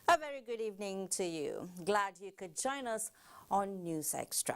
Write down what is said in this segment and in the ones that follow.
A very good evening to you. Glad you could join us on News Extra.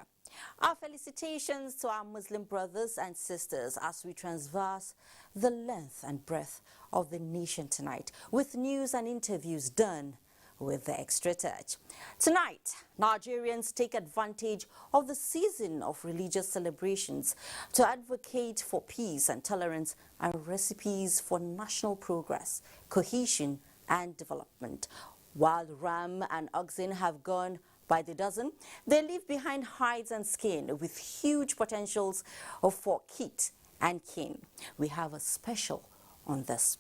Our felicitations to our Muslim brothers and sisters as we transverse the length and breadth of the nation tonight with news and interviews done with the extra touch. Tonight, Nigerians take advantage of the season of religious celebrations to advocate for peace and tolerance and recipes for national progress, cohesion and development. While ram and oxen have gone by the dozen, they leave behind hides and skin with huge potentials for kit and kin. We have a special on this.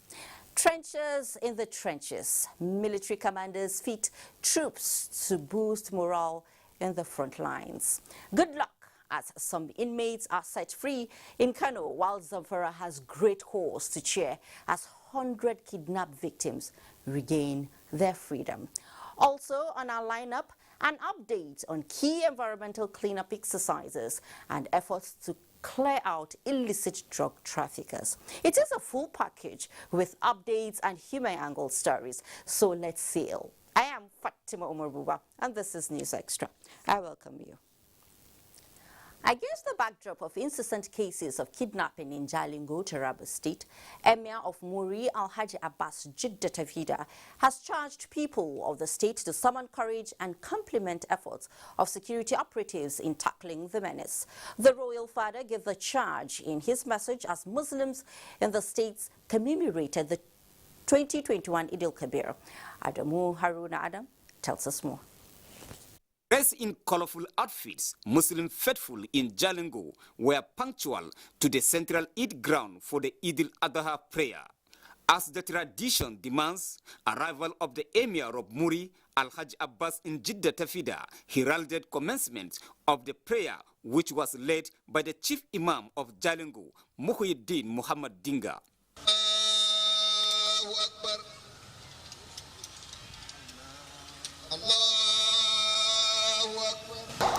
Trenches in the trenches. Military commanders feed troops to boost morale in the front lines. Good luck as some inmates are set free in Kano, while Zamfara has great cause to cheer as 100 kidnapped victims regain their freedom. Also on our lineup, an update on key environmental cleanup exercises and efforts to clear out illicit drug traffickers. It is a full package with updates and human angle stories. So let's sail. I am Fatima Umaruba and this is News Extra. I welcome you. Against the backdrop of incessant cases of kidnapping in Jalingo, Taraba State, Emir of Muri Alhaji Abbas Jidda Tafida has charged people of the state to summon courage and complement efforts of security operatives in tackling the menace. The royal father gave the charge in his message as Muslims in the states commemorated the 2021 Eid-el-Kabir. Haruna Adam tells us more. Dressed in colorful outfits, Muslim faithful in Jalingo were punctual to the central Eid ground for the Eid-el-Adha prayer. As the tradition demands, arrival of the Emir of Muri, Alhaji Abbas in Jidda Tafida, heralded commencement of the prayer, which was led by the chief imam of Jalingo, Muhyiddin Muhammad Dinga.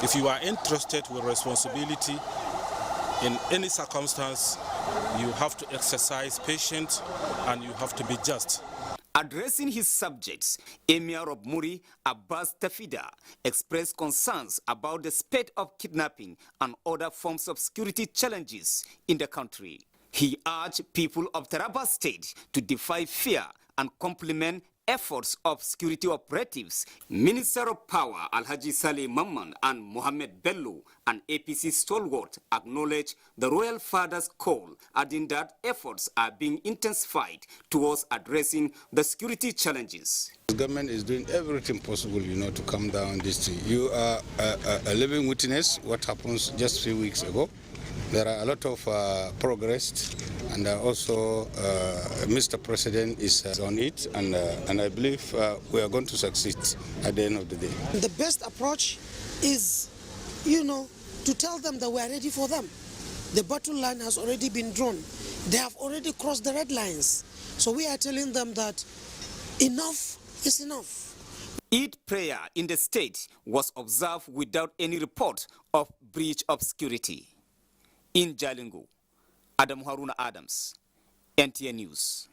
If you are entrusted with responsibility in any circumstance, you have to exercise patience and you have to be just. Addressing his subjects, Emir of Muri, Abbas Tafida, expressed concerns about the spate of kidnapping and other forms of security challenges in the country. He urged people of Taraba State to defy fear and complement efforts of security operatives. Minister of Power Alhaji Saleh Mamman and Mohammed Bello, an APC stalwart, acknowledged the royal father's call, adding that efforts are being intensified towards addressing the security challenges. The government is doing everything possible, to calm down this thing. You are a living witness what happens just a few weeks ago. There are a lot of progress, and also Mr. President is on it, and I believe we are going to succeed at the end of the day. The best approach is, to tell them that we are ready for them. The battle line has already been drawn. They have already crossed the red lines. So we are telling them that enough is enough. Eid prayer in the state was observed without any report of breach of security. In Jalingo, Haruna Adams, NTA News.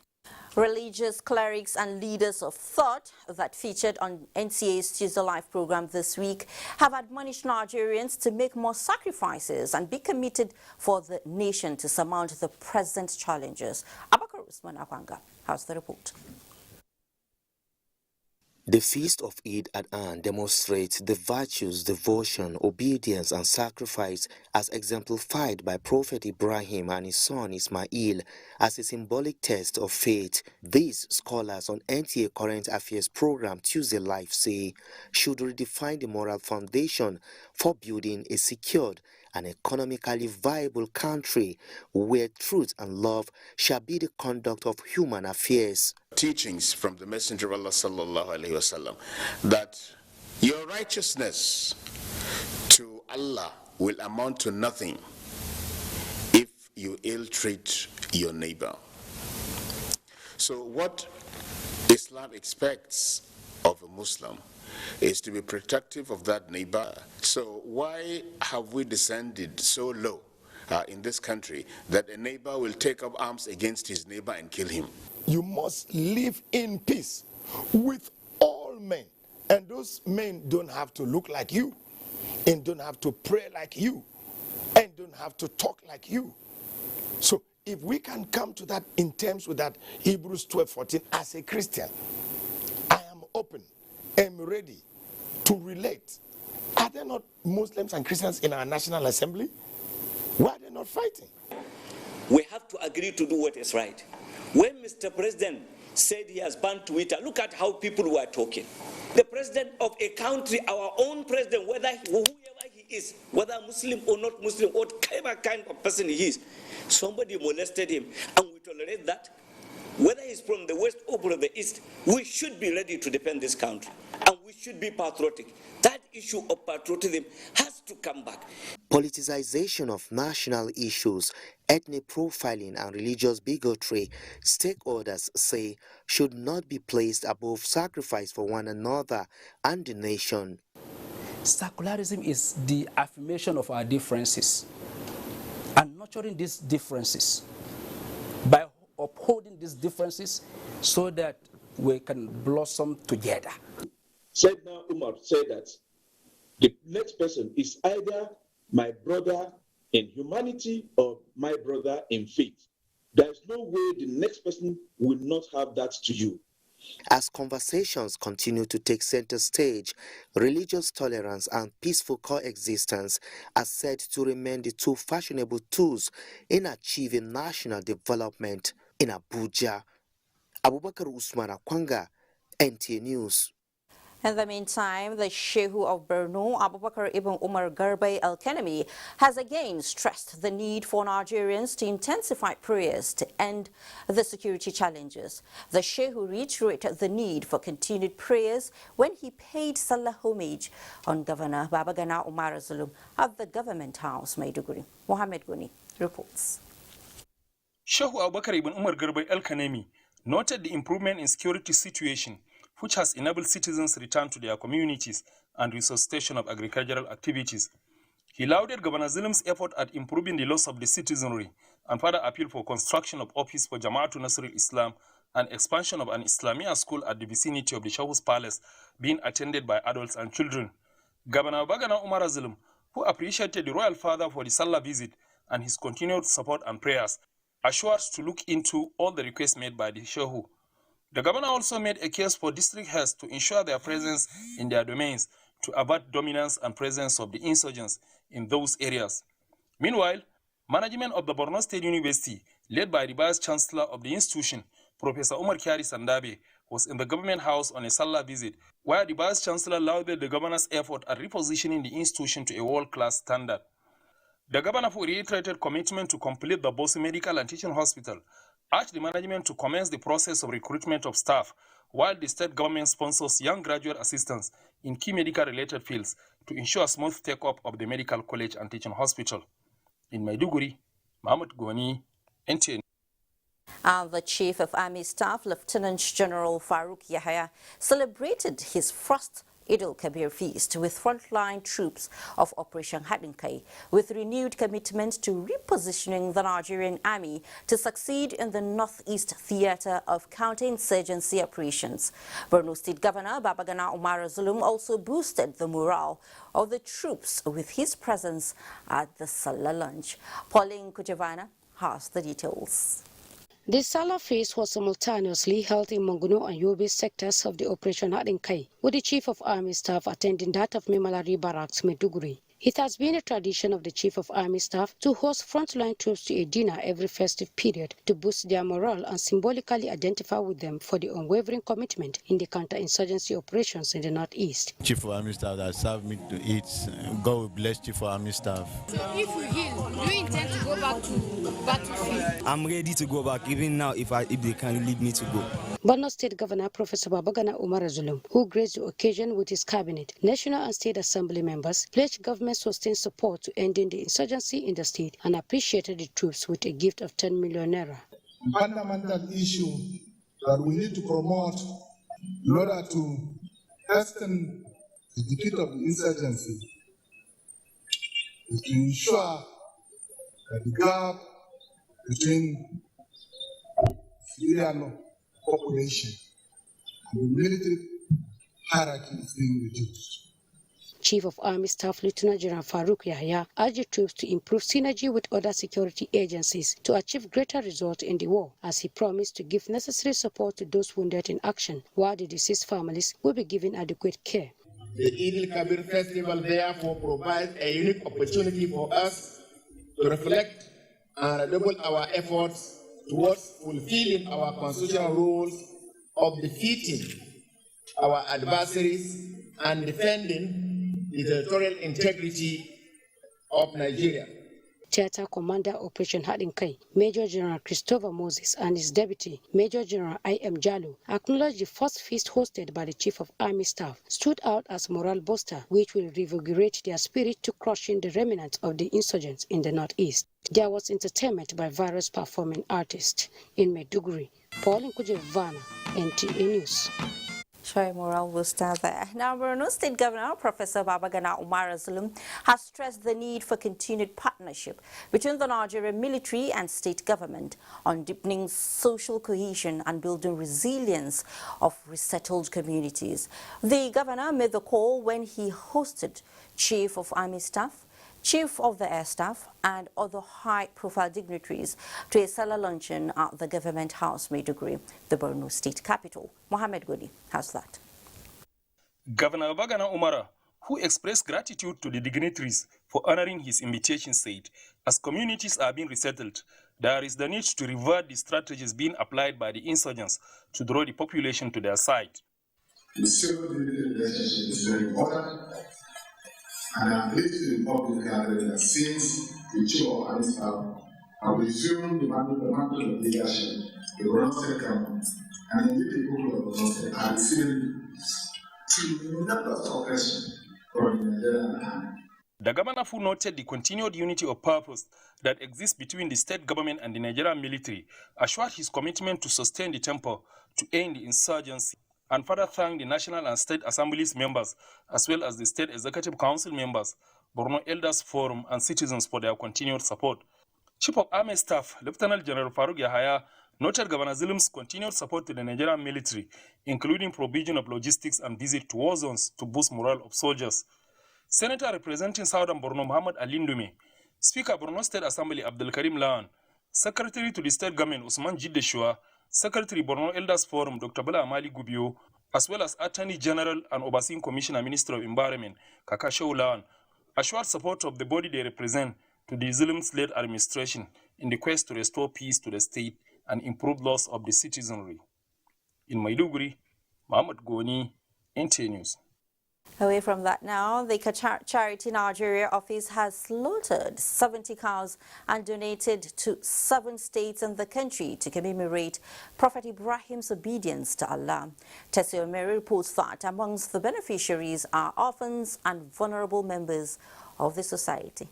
Religious clerics and leaders of thought that featured on NTA's Tuesday Live program this week have admonished Nigerians to make more sacrifices and be committed for the nation to surmount the present challenges. Abakar Usman Akwanga has the report. The feast of Eid al-Adha demonstrates the virtues, devotion, obedience and sacrifice as exemplified by Prophet Ibrahim and his son Ismail as a symbolic test of faith. These scholars on NTA Current Affairs program Tuesday Live say should redefine the moral foundation for building a secured and economically viable country where truth and love shall be the conduct of human affairs. Teachings from the Messenger of Allah sallallahu alaihi wasallam that your righteousness to Allah will amount to nothing if you ill-treat your neighbor. So what Islam expects of a Muslim is to be protective of that neighbor. So why have we descended so low in this country that a neighbor will take up arms against his neighbor and kill him? You must live in peace with all men. And those men don't have to look like you, and don't have to pray like you, and don't have to talk like you. So if we can come to that in terms with that Hebrews 12:14, as a Christian, I am open, am ready to relate. Are there not Muslims and Christians in our National Assembly? Why are they not fighting? We have to agree to do what is right. When Mr. President said he has banned Twitter, look at how people were talking. The president of a country, our own president, whoever he is, whether Muslim or not Muslim, or whatever kind of person he is, somebody molested him, and we tolerate that. Whether he's from the west or from the east, we should be ready to defend this country, and we should be patriotic. That issue of patriotism has to come back. Politicization of national issues, ethnic profiling and religious bigotry, stakeholders say, should not be placed above sacrifice for one another and the nation. Secularism is the affirmation of our differences and nurturing these differences by upholding these differences so that we can blossom together. Sayyidina Umar said that the next person is either my brother in humanity or my brother in faith. There's no way the next person will not have that to you. As conversations continue to take center stage, religious tolerance and peaceful coexistence are said to remain the two fashionable tools in achieving national development. In Abuja, Abubakar Usman Akwanga, NTA News. In the meantime, the Sheikh of Borno, Abubakar Ibn Umar Garba El-Kanemi, has again stressed the need for Nigerians to intensify prayers to end the security challenges. The Sheikh reiterated the need for continued prayers when he paid Salah homage on Governor Babagana Umar Zulum at the Government House, Maiduguri. Mohammed Guni reports. Sheikh Abubakar Ibn Umar Garba El-Kanemi noted the improvement in security situation, which has enabled citizens to return to their communities and resuscitation of agricultural activities. He lauded Governor Zulum's effort at improving the laws of the citizenry and further appealed for construction of office for Jamaatul Nasrul Islam and expansion of an Islamia school at the vicinity of the Shah's Palace being attended by adults and children. Governor Babagana Umar Zulum, who appreciated the royal father for the Salah visit and his continued support and prayers, assured to look into all the requests made by the Shehu. The governor also made a case for district heads to ensure their presence in their domains to avert dominance and presence of the insurgents in those areas. Meanwhile, management of the Borno State University, led by the Vice Chancellor of the institution, Professor Umar Kyari Sandabe, was in the government house on a Salah visit, where the Vice Chancellor lauded the governor's effort at repositioning the institution to a world-class standard. The governor reiterated commitment to complete the Bosse Medical and Teaching Hospital, urged the management to commence the process of recruitment of staff, while the state government sponsors young graduate assistants in key medical-related fields to ensure smooth take-up of the Medical College and Teaching Hospital. In Maiduguri, Mahmoud Goni, NTA. And the Chief of Army Staff, Lieutenant General Farouk Yahya, celebrated his first Eid-el-Kabir feast with frontline troops of Operation Hadinkai, with renewed commitment to repositioning the Nigerian army to succeed in the northeast theater of counterinsurgency operations. Borno State Governor Babagana Umar Zulum also boosted the morale of the troops with his presence at the Salah lunch. Pauline Kujavana has the details. The Salah feast was simultaneously held in Monguno and Yobe sectors of the Operation Hadinkai, with the Chief of Army Staff attending that of Mimalari Barracks, Maiduguri. It has been a tradition of the Chief of Army Staff to host frontline troops to a dinner every festive period to boost their morale and symbolically identify with them for the unwavering commitment in the counterinsurgency operations in the Northeast. Chief of Army Staff that served me to eat, God will bless Chief of Army Staff. So if you heal, do you intend to go back to battlefield? I'm ready to go back, even now if they can lead me to go. Borno State Governor Professor Babagana Umar Zulum, who graced the occasion with his cabinet, National and State Assembly members, pledged government sustained support to ending the insurgency in the state and appreciated the troops with a gift of 10 million naira. Fundamental issue that we need to promote in order to hasten the defeat of the insurgency is to ensure that the gap between civilian population and the military hierarchy is being reduced. Chief of Army Staff Lieutenant General Farouk Yahya urged the troops to improve synergy with other security agencies to achieve greater results in the war, as he promised to give necessary support to those wounded in action, while the deceased families will be given adequate care. The Eid-el-Kabir festival therefore provides a unique opportunity for us to reflect and redouble our efforts towards fulfilling our constitutional roles of defeating our adversaries and defending the territorial integrity of Nigeria. Theater Commander Operation Hadin Kai, Major General Christopher Moses and his deputy, Major General I.M. Jalo, acknowledged the first feast hosted by the Chief of Army Staff stood out as morale booster, which will revigorate their spirit to crushing the remnants of the insurgents in the northeast. There was entertainment by various performing artists. In Maiduguri, Pauline Kujevana, NTA News. Sorry, morale booster there. Now, Borno State Governor Professor Babagana Umar Zulum has stressed the need for continued partnership between the Nigerian military and state government on deepening social cohesion and building resilience of resettled communities. The governor made the call when he hosted Chief of Army Staff, Chief of the Air Staff and other high-profile dignitaries to a Salah luncheon at the Government House, Maiduguri, the Borno State capital. Mohammed Godi has that. Governor Bagana Umara, who expressed gratitude to the dignitaries for honoring his invitation, said, as communities are being resettled, there is the need to revert the strategies being applied by the insurgents to draw the population to their side. The civil-military relationship is very important. And I'm pleased to inform the gathering that since the Chief of Army Staff have resumed the mantle of leadership, the Borno State government and indeed the people of Borno State are receiving tremendous oppression from the Nigerian army. The governor who noted the continued unity of purpose that exists between the state government and the Nigerian military assured his commitment to sustain the tempo to end the insurgency, and further thank the National and State Assemblies members, as well as the State Executive Council members, Borno Elders Forum, and citizens for their continued support. Chief of Army Staff, Lieutenant General Farouk Yahya, noted Governor Zulum's continued support to the Nigerian military, including provision of logistics and visit to war zones to boost morale of soldiers. Senator representing Southern Borno Muhammad Alindume, Speaker Borno State Assembly Abdul Karim Lawan, Secretary to the State Government Usman Jiddeshua, Secretary Borno Elders Forum Dr. Bala Amali Gubio, as well as Attorney General and Overseeing Commissioner Minister of Environment Kakasho Lawan, assured support of the body they represent to the Zulum-led administration in the quest to restore peace to the state and improve laws of the citizenry. In Maiduguri, Muhammad Goni, NTA News. Away from that now, the Charity Nigeria office has slaughtered 70 cows and donated to 7 states in the country to commemorate Prophet Ibrahim's obedience to Allah. Tessie Omeri reports that amongst the beneficiaries are orphans and vulnerable members of the society.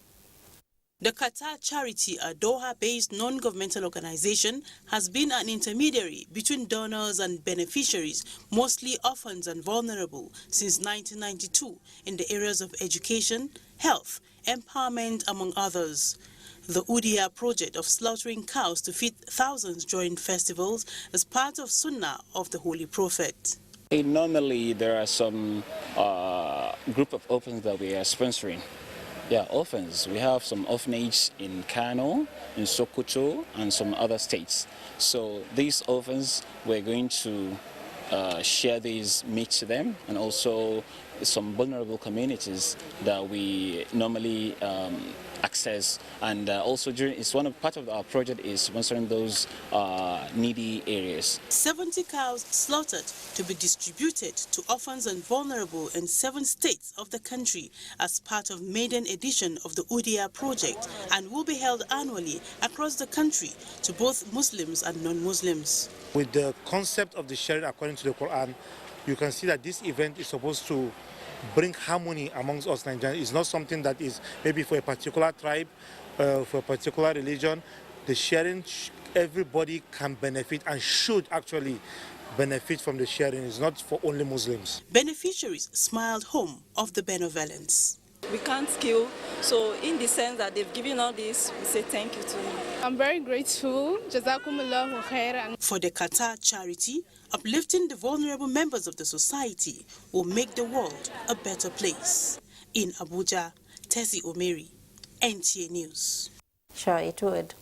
The Qatar Charity, a Doha-based non-governmental organization, has been an intermediary between donors and beneficiaries, mostly orphans and vulnerable, since 1992 in the areas of education, health, empowerment, among others. The Udia project of slaughtering cows to feed thousands during festivals is part of Sunnah of the Holy Prophet. Normally, there are some group of orphans that we are sponsoring. Yeah, orphans. We have some orphanages in Kano, in Sokoto, and some other states. So these orphans, we're going to share these meat to them, and also some vulnerable communities that we normally access. And also, part of our project is sponsoring those needy areas. 70 cows slaughtered to be distributed to orphans and vulnerable in 7 states of the country as part of maiden edition of the Udia project, and will be held annually across the country to both Muslims and non-Muslims. With the concept of the sharing according to the Quran, you can see that this event is supposed to bring harmony amongst us Nigerians. It's not something that is maybe for a particular tribe, for a particular religion. The sharing, everybody can benefit and should actually benefit from the sharing. It's not for only Muslims. Beneficiaries smiled home of the benevolence. we can't kill. So in the sense that they've given all this, we say thank you to them. I'm very grateful. Jazakumullahu khairan. For the Qatar charity, uplifting the vulnerable members of the society will make the world a better place. In Abuja, Tessie Omeri, NTA News. Sure, it would.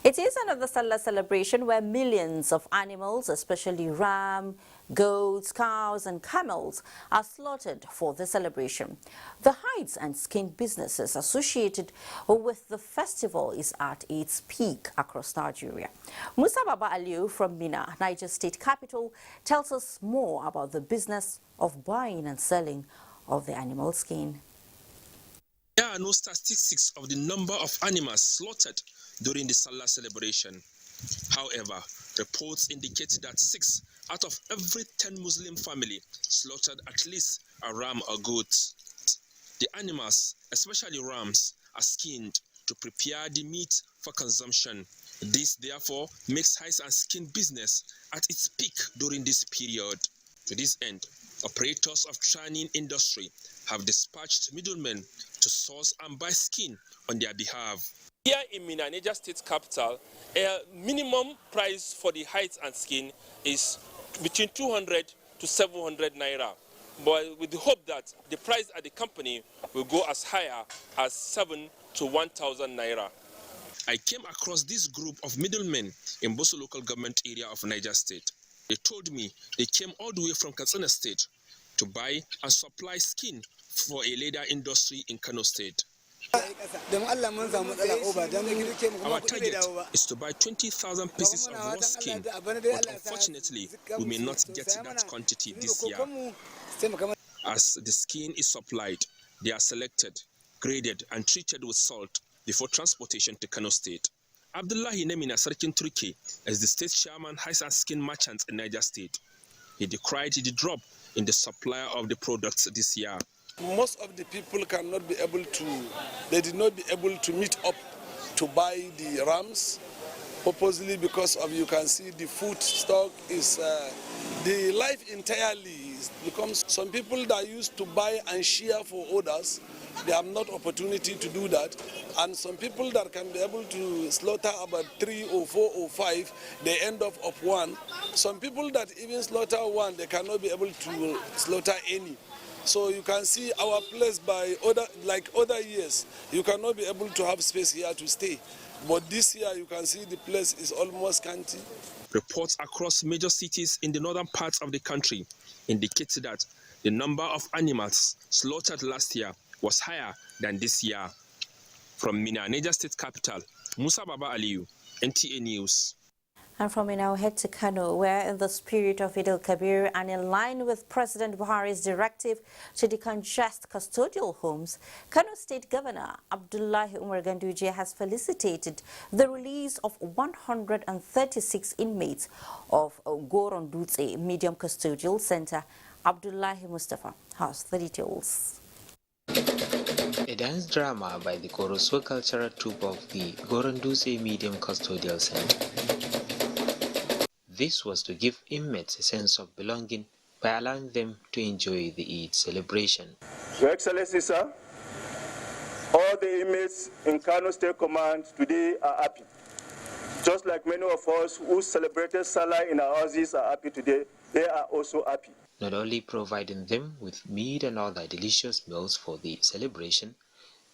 It is another Salah celebration where millions of animals, especially ram, goats, cows and camels, are slaughtered for the celebration. The hides and skin businesses associated with the festival is at its peak across Nigeria. Musa Baba Aliu from Mina, Niger State capital, tells us more about the business of buying and selling of the animal skin. There are no statistics of the number of animals slaughtered during the Salah celebration. However, reports indicate that 6 out of every 10 Muslim family slaughtered at least a ram or goat. The animals, especially rams, are skinned to prepare the meat for consumption. This therefore makes hides and skin business at its peak during this period. To this end, operators of tanning industry have dispatched middlemen to source and buy skin on their behalf. Here in Mina, Niger State capital, a minimum price for the hides and skin is between 200 to 700 naira. But with the hope that the price at the company will go as higher as 7 to 1,000 naira. I came across this group of middlemen in Boso local government area of Niger State. They told me they came all the way from Katsina State to buy and supply skin for a leather industry in Kano State. Our target is to buy 20,000 pieces of raw skin, but unfortunately, we may not get that quantity this year. As the skin is supplied, they are selected, graded, and treated with salt before transportation to Kano State. Abdullahi Nemina Sarkin Turki is the state chairman hides and skin merchants in Niger State. He decried the drop in the supply of the products this year. Most of the people cannot be able to, they did not be able to meet up to buy the rams, purposely because of, you can see the food stock is, the life entirely becomes, some people that used to buy and share for others, they have not opportunity to do that. And some people that can be able to slaughter about 3 or 4 or 5, they end up of one. Some people that even slaughter one, they cannot be able to slaughter any. So you can see our place like other years, you cannot be able to have space here to stay. But this year you can see the place is almost scanty. Reports across major cities in the northern parts of the country indicate that the number of animals slaughtered last year was higher than this year. From Mina, Niger State capital, Musa Baba Aliu, NTA News. And from Mina, we head to Kano, where in the spirit of Eid-el-Kabir and in line with President Buhari's directive to decongest custodial homes, Kano State Governor Abdullahi Umar Ganduje has felicitated the release of 136 inmates of Gorondutse Medium Custodial Center. Abdullahi Mustafa has the details. A dance drama by the Koroswa Cultural Troupe of the Gorondutse Medium Custodial Center. This was to give inmates a sense of belonging by allowing them to enjoy the Eid celebration. Your Excellency, sir, all the inmates in Kano State Command today are happy. Just like many of us who celebrated Salah in our houses are happy today, they are also happy. Not only providing them with meat and other delicious meals for the celebration,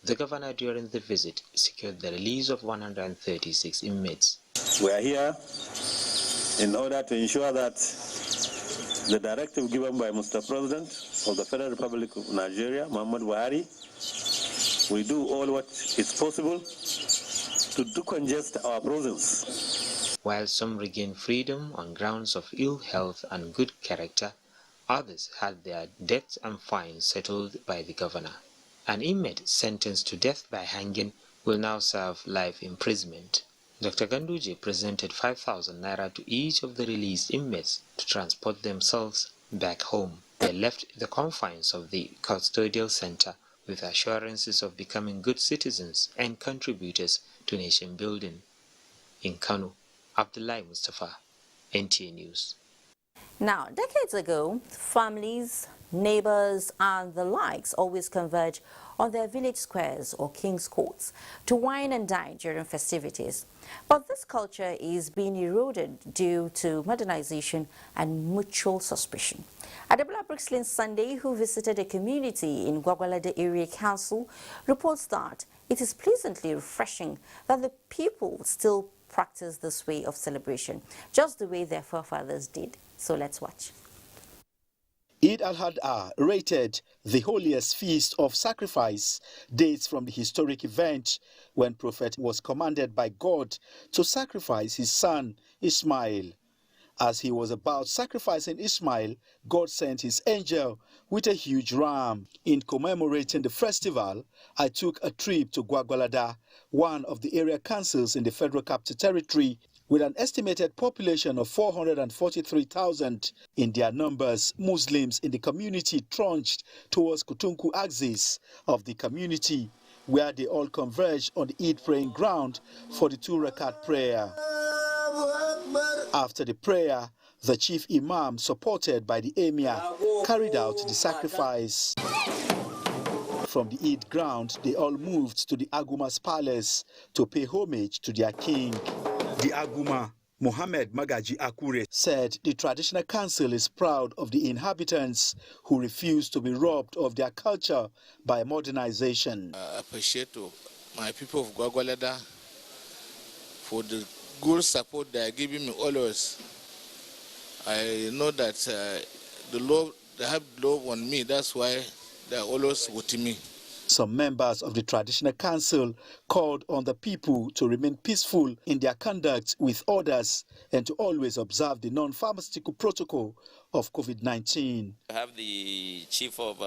the governor during the visit secured the release of 136 inmates. We are here in order to ensure that the directive given by Mr. President of the Federal Republic of Nigeria, Muhammad Buhari, we do all what is possible to decongest our prisons. While some regained freedom on grounds of ill health and good character, others had their debts and fines settled by the governor. An inmate sentenced to death by hanging will now serve life imprisonment. Dr. Ganduje presented 5,000 naira to each of the released inmates to transport themselves back home. They left the confines of the custodial center with assurances of becoming good citizens and contributors to nation building. In Kano, Abdullahi Mustafa, NTA News. Now, decades ago, families neighbors and the likes always converge on their village squares or king's courts to wine and dine during festivities. But this culture is being eroded due to modernization and mutual suspicion. Adamawa Brixlin Sunday, who visited a community in Gwagwalada Area Council, reports that it is pleasantly refreshing that the people still practice this way of celebration, just the way their forefathers did. So let's watch. Eid al-Adha, rated the holiest feast of sacrifice, dates from the historic event when Prophet was commanded by God to sacrifice his son Ismail. As he was about sacrificing Ismail, God sent his angel with a huge ram. In commemorating the festival, I took a trip to Gwagwalada, one of the area councils in the Federal Capital Territory, with an estimated population of 443,000. In their numbers, Muslims in the community trudged towards Kutunku axis of the community, where they all converged on the Eid praying ground for the 2-rakat prayer. After the prayer, the chief imam, supported by the emir, carried out the sacrifice. From the Eid ground, they all moved to the Aguma's palace to pay homage to their king. The Aguma, Mohammed Magaji Akure, said the traditional council is proud of the inhabitants who refuse to be robbed of their culture by modernization. I appreciate my people of Gwagwalada for the good support they are giving me always. I know that they have love on me, that's why they are always with me. Some members of the traditional council called on the people to remain peaceful in their conduct with others and to always observe the non-pharmaceutical protocol of COVID-19. I have the chief of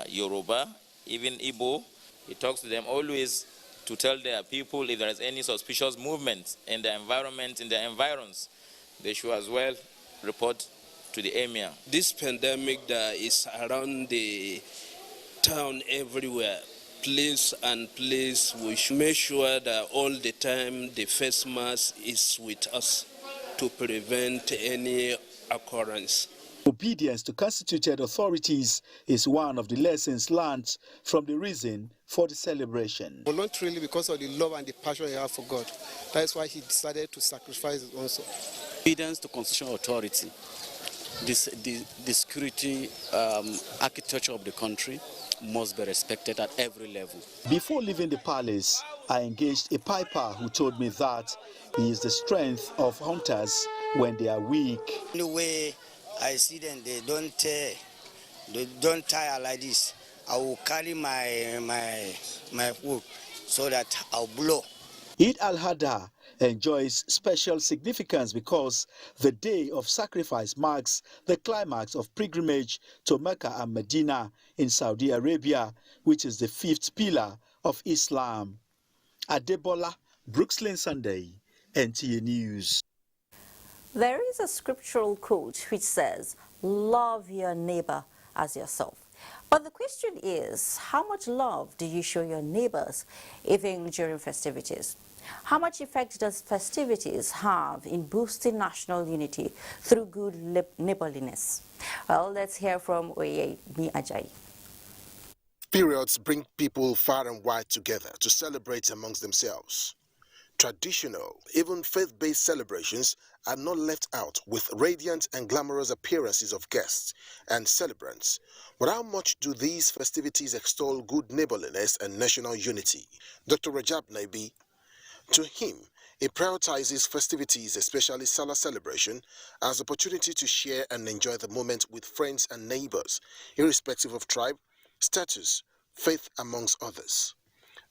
Yoruba, even Igbo. He talks to them always to tell their people if there is any suspicious movement in the environment, in their environs, they should as well report to the emir. This pandemic that is around the town everywhere, please we should make sure that all the time the face mask is with us to prevent any occurrence. Obedience to constituted authorities is one of the lessons learned from the reason for the celebration. Voluntarily, because of the love and the passion he has for God. That is why he decided to sacrifice it also. Obedience to constitutional authority, the security architecture of the country must be respected at every level. Before leaving the palace, I engaged a piper who told me that he is the strength of hunters when they are weak. The way I see them, they don't tire like this. I will carry my food so that I'll blow. Eid al-Adha enjoys special significance because the day of sacrifice marks the climax of pilgrimage to Mecca and Medina in Saudi Arabia, which is the 5th pillar of Islam. Adebola, Brooklyn Sunday, NTA News. There is a scriptural quote which says, "Love your neighbor as yourself." But the question is, how much love do you show your neighbors even during festivities? How much effect does festivities have in boosting national unity through good neighborliness? Well, let's hear from Oyemi Ajayi. Periods bring people far and wide together to celebrate amongst themselves. Traditional, even faith-based celebrations are not left out with radiant and glamorous appearances of guests and celebrants. But how much do these festivities extol good neighborliness and national unity? Dr. Rajab Naibi, to him, he prioritizes festivities, especially Salah celebration, as opportunity to share and enjoy the moment with friends and neighbors, irrespective of tribe, status, faith, amongst others.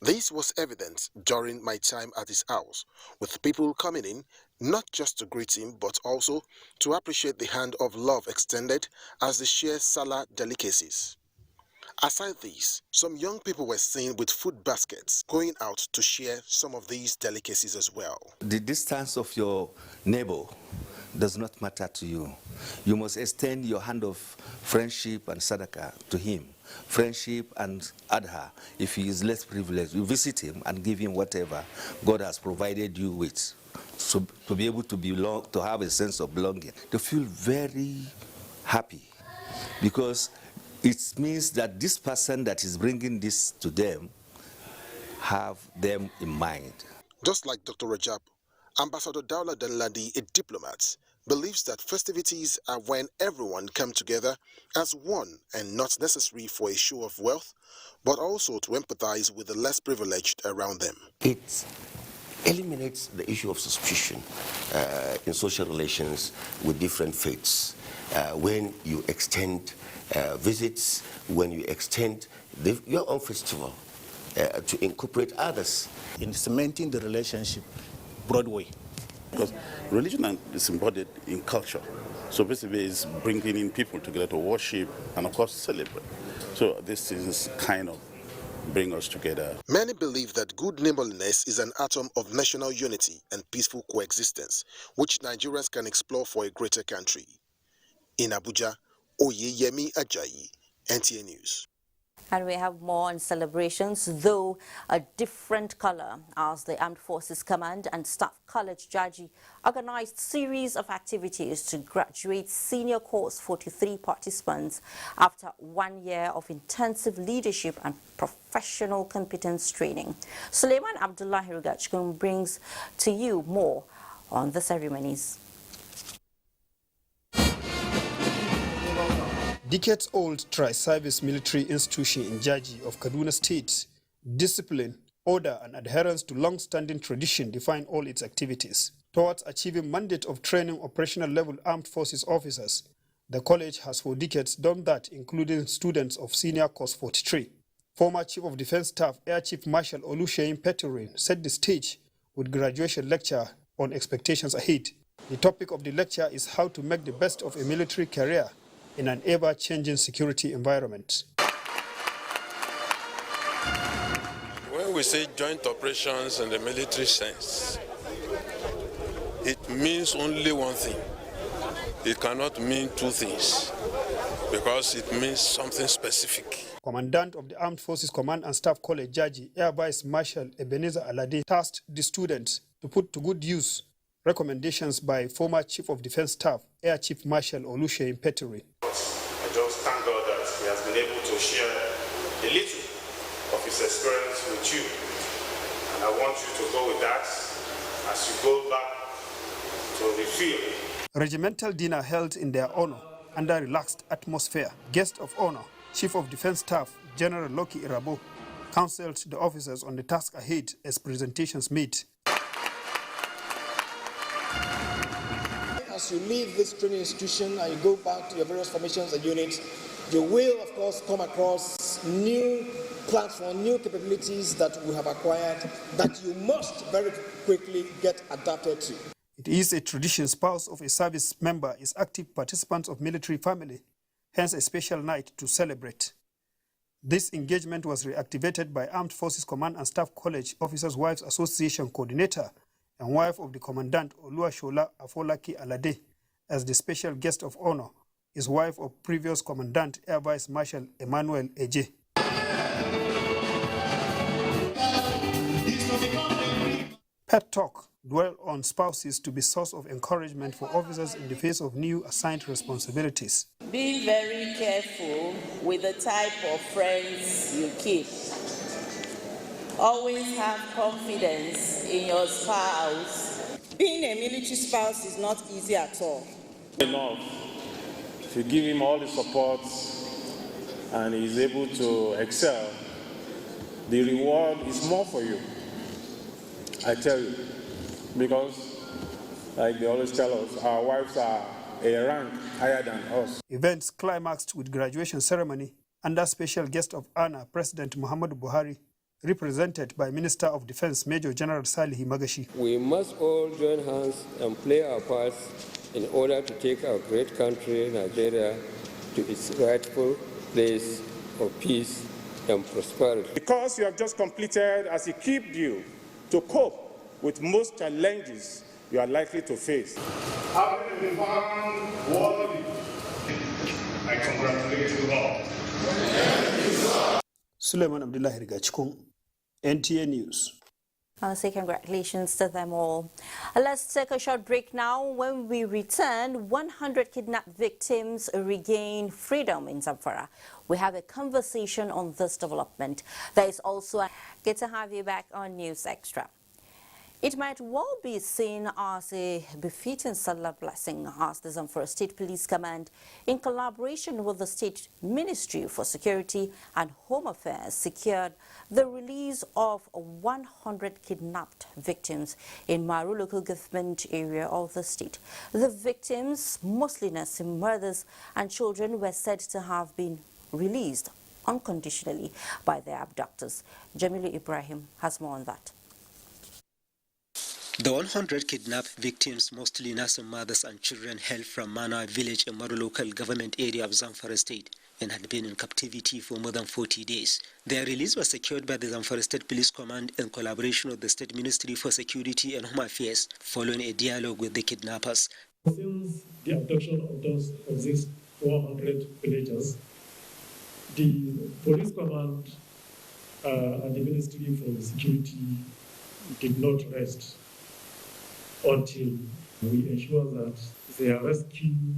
This was evident during my time at his house, with people coming in not just to greet him, but also to appreciate the hand of love extended as they share Salah delicacies. Aside these, some young people were seen with food baskets going out to share some of these delicacies as well. The distance of your neighbor does not matter to you. You must extend your hand of friendship and sadaqah to him. Friendship and adha, if he is less privileged, you visit him and give him whatever God has provided you with. So to be able to belong, to have a sense of belonging, to feel very happy. Because it means that this person that is bringing this to them have them in mind. Just like Dr. Rajab, Ambassador Daula Danladi, a diplomat, believes that festivities are when everyone comes together as one and not necessary for a show of wealth, but also to empathize with the less privileged around them. It eliminates the issue of suspicion in social relations with different faiths. When you extend visits, when you extend your own festival to incorporate others. In cementing the relationship Broadway. Because religion is embodied in culture. So basically it's bringing in people together to worship and of course celebrate. So this is kind of bring us together. Many believe that good neighborliness is an atom of national unity and peaceful coexistence, which Nigerians can explore for a greater country. In Abuja, Oyeyemi Ajayi, NTA News. And we have more on celebrations, though a different color, as the Armed Forces Command and Staff College Jaji organized series of activities to graduate senior course 43 participants after 1 year of intensive leadership and professional competence training. Suleiman Abdullahi Rugachkun brings to you more on the ceremonies. Decades-old tri-service military institution in Jaji of Kaduna State, discipline, order and adherence to long-standing tradition define all its activities. Towards achieving mandate of training operational level armed forces officers, the college has for decades done that, including students of senior course 43. Former Chief of Defense Staff Air Chief Marshal Oluseyin Peturin set the stage with graduation lecture on expectations ahead. The topic of the lecture is how to make the best of a military career in an ever-changing security environment. When we say joint operations in the military sense, it means only one thing. It cannot mean two things, because it means something specific. Commandant of the Armed Forces Command and Staff College Jaji, Air Vice Marshal Ebenezer Alade, tasked the students to put to good use recommendations by former Chief of Defense Staff Air Chief Marshal Oluseyin Peturin. I just thank God that he has been able to share a little of his experience with you. And I want you to go with that as you go back to the field. Regimental dinner held in their honor under relaxed atmosphere. Guest of honor, Chief of Defense Staff General Loki Irabo, counseled the officers on the task ahead as presentations made. As you leave this training institution and you go back to your various formations and units, you will, of course, come across new platforms, new capabilities that we have acquired that you must very quickly get adapted to. It is a tradition spouse of a service member is active participants of military family, hence a special night to celebrate. This engagement was reactivated by Armed Forces Command and Staff College Officers' Wives Association Coordinator and wife of the Commandant Oluwashola Afolaki Alade, as the special guest of honor is wife of previous Commandant Air Vice Marshal Emmanuel Eje. Pet Talk dwell on spouses to be source of encouragement for officers in the face of new assigned responsibilities. Being very careful with the type of friends you keep. Always have confidence in your spouse. Being a military spouse is not easy at all. Enough. If you give him all the support and he's able to excel, the reward is more for you. I tell you. Because, like they always tell us, our wives are a rank higher than us. Events climaxed with graduation ceremony under special guest of honor, President Muhammadu Buhari, represented by Minister of Defense Major General Salihi Magashi. We must all join hands and play our parts in order to take our great country, Nigeria, to its rightful place of peace and prosperity. Because you have just completed as a keep due to cope with most challenges you are likely to face. Having been found worthy, I congratulate you all. Suleiman Abdullahi Rigachkun, NTA News. I'll say congratulations to them all. Let's take a short break now. When we return, 100 kidnapped victims regain freedom in Zamfara. We have a conversation on this development. There is also good to have you back on News Extra. It might well be seen as a befitting Salah blessing as the Zamfara State Police Command, in collaboration with the State Ministry for Security and Home Affairs, secured the release of 100 kidnapped victims in Maru local government area of the state. The victims, mostly nursing mothers and children, were said to have been released unconditionally by their abductors. Jamilu Ibrahim has more on that. The 100 kidnapped victims, mostly nursing mothers and children, hailed from Mana village in Maru local government area of Zamfara state and had been in captivity for more than 40 days. Their release was secured by the Zamfara State Police Command in collaboration with the State Ministry for Security and Home Affairs, following a dialogue with the kidnappers. Since the abduction of these 400 villagers, the Police Command and the Ministry for Security did not rest until we ensure that they are rescued.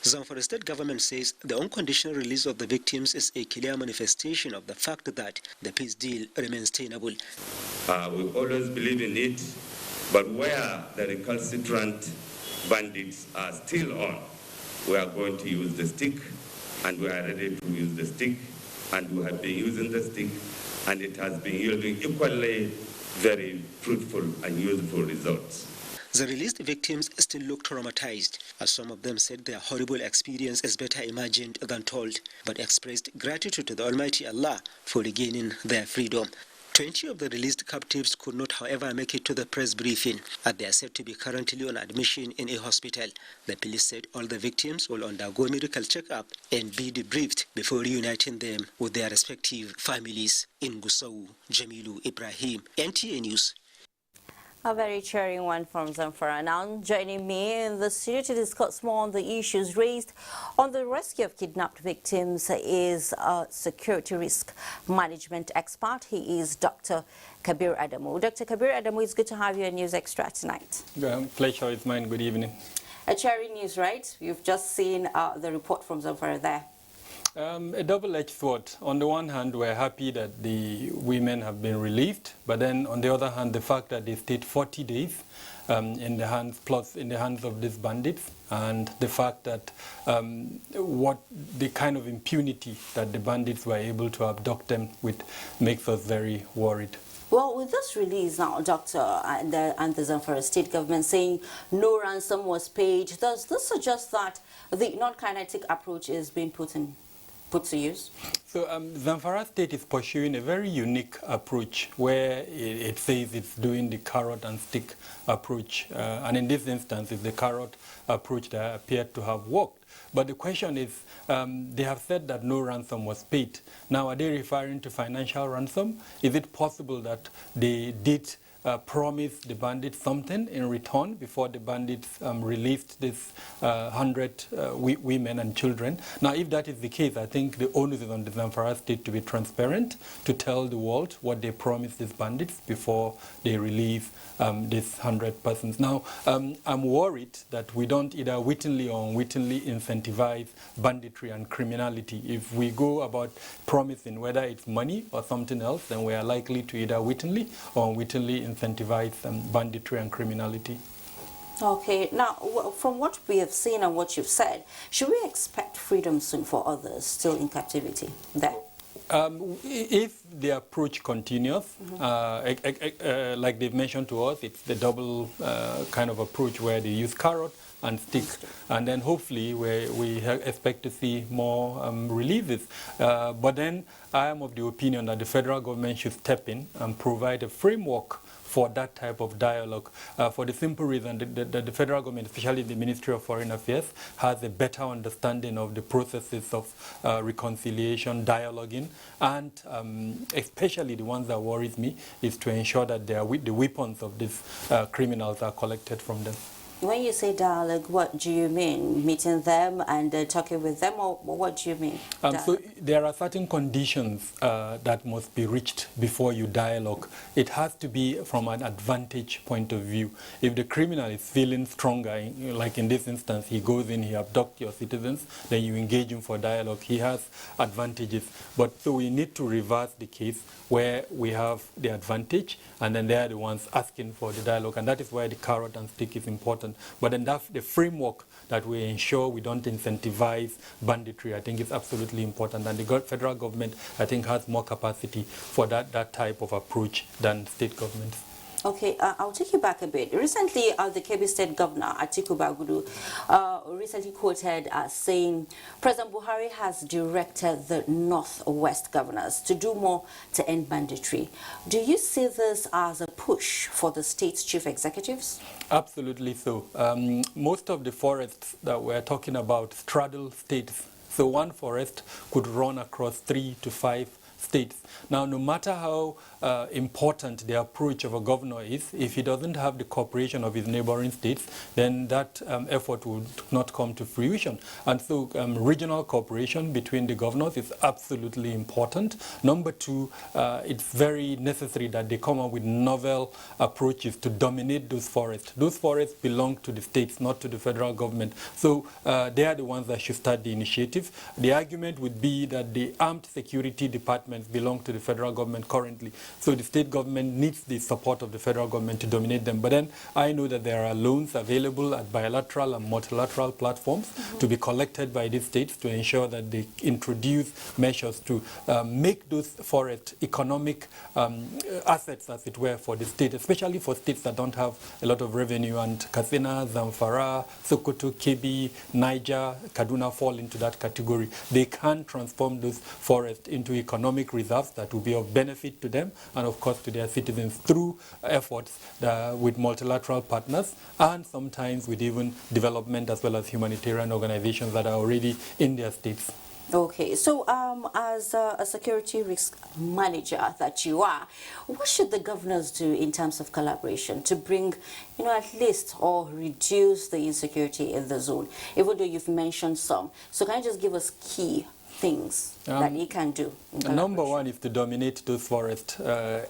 Zamfara State government says the unconditional release of the victims is a clear manifestation of the fact that the peace deal remains tenable. We always believe in it, but where the recalcitrant bandits are still on, we are going to use the stick, and we are ready to use the stick, and we have been using the stick, and it has been yielding equally very fruitful and useful results. The released victims still look traumatized, as some of them said their horrible experience is better imagined than told, but expressed gratitude to the Almighty Allah for regaining their freedom. 20 of the released captives could not, however, make it to the press briefing, as they are said to be currently on admission in a hospital. The police said all the victims will undergo medical checkup and be debriefed before reuniting them with their respective families. In Gusau, Jamilu Ibrahim, NTA News. A very cheering one from Zamfara. Now joining me in the studio to discuss more on the issues raised on the rescue of kidnapped victims is a security risk management expert. He is Dr. Kabir Adamu. Dr. Kabir Adamu, it's good to have you on News Extra tonight. Pleasure is mine. Good evening. A cheering news, right? You've just seen the report from Zamfara there. A double-edged sword. On the one hand, we're happy that the women have been relieved, but then on the other hand, the fact that they stayed 40 days in the hands of these bandits, and the fact that what the kind of impunity that the bandits were able to abduct them with makes us very worried. Well, with this release now, Doctor, and the Zamfara state government saying no ransom was paid, does this suggest that the non-kinetic approach is being put to use? So Zamfara State is pursuing a very unique approach where it says it's doing the carrot and stick approach. And in this instance, it's the carrot approach that appeared to have worked. But the question is, they have said that no ransom was paid. Now, are they referring to financial ransom? Is it possible that they did promise the bandits something in return before the bandits released these 100 women and children? Now, if that is the case, I think the onus is on the Zamfara state to be transparent, to tell the world what they promised these bandits before they release these 100 persons. Now, I'm worried that we don't either wittingly or unwittingly incentivize banditry and criminality. If we go about promising whether it's money or something else, then we are likely to either wittingly or unwittingly incentivize banditry and criminality. Okay, now from what we have seen and what you've said, should we expect freedom soon for others still in captivity there? If the approach continues, like they've mentioned to us, it's the double kind of approach where they use carrot and stick, and then hopefully we expect to see more releases. But then I am of the opinion that the federal government should step in and provide a framework for that type of dialogue, for the simple reason that the federal government, especially the Ministry of Foreign Affairs, has a better understanding of the processes of reconciliation, dialoguing, and especially the ones that worries me is to ensure that the weapons of these criminals are collected from them. When you say dialogue, what do you mean? Meeting them and talking with them, or what do you mean? So there are certain conditions that must be reached before you dialogue. It has to be from an advantage point of view. If the criminal is feeling stronger, like in this instance, he goes in, he abducts your citizens, then you engage him for dialogue. He has advantages. But so we need to reverse the case where we have the advantage, and then they are the ones asking for the dialogue. And that is why the carrot and stick is important. But then that's the framework that we ensure we don't incentivize banditry, I think is absolutely important. And the federal government, I think, has more capacity for that type of approach than state governments. Okay, I'll take you back a bit. Recently, the Kebbi State Governor, Atiku Bagudu, recently quoted as saying, President Buhari has directed the Northwest governors to do more to end banditry. Do you see this as a push for the state's chief executives? Absolutely so. Most of the forests that we're talking about straddle states. So one forest could run across 3 to 5 states. Now, no matter how important the approach of a governor is, if he doesn't have the cooperation of his neighboring states, then that effort would not come to fruition. And so regional cooperation between the governors is absolutely important. Number two, it's very necessary that they come up with novel approaches to dominate those forests. Those forests belong to the states, not to the federal government. So they are the ones that should start the initiative. The argument would be that the armed security departments belong to the federal government currently. So the state government needs the support of the federal government to dominate them. But then I know that there are loans available at bilateral and multilateral platforms to be collected by these states to ensure that they introduce measures to make those forests economic assets, as it were, for the state, especially for states that don't have a lot of revenue. And Katsina, Zamfara, Sokoto, Kebbi, Niger, Kaduna fall into that category. They can transform those forests into economic reserves that will be of benefit to them and, of course, to their citizens through efforts with multilateral partners and sometimes with even development as well as humanitarian organizations that are already in their states. Okay, so as a security risk manager that you are, what should the governors do in terms of collaboration to bring, at least or reduce the insecurity in the zone, even though you've mentioned some? So can you just give us key things that he can do? Number one is to dominate those forests.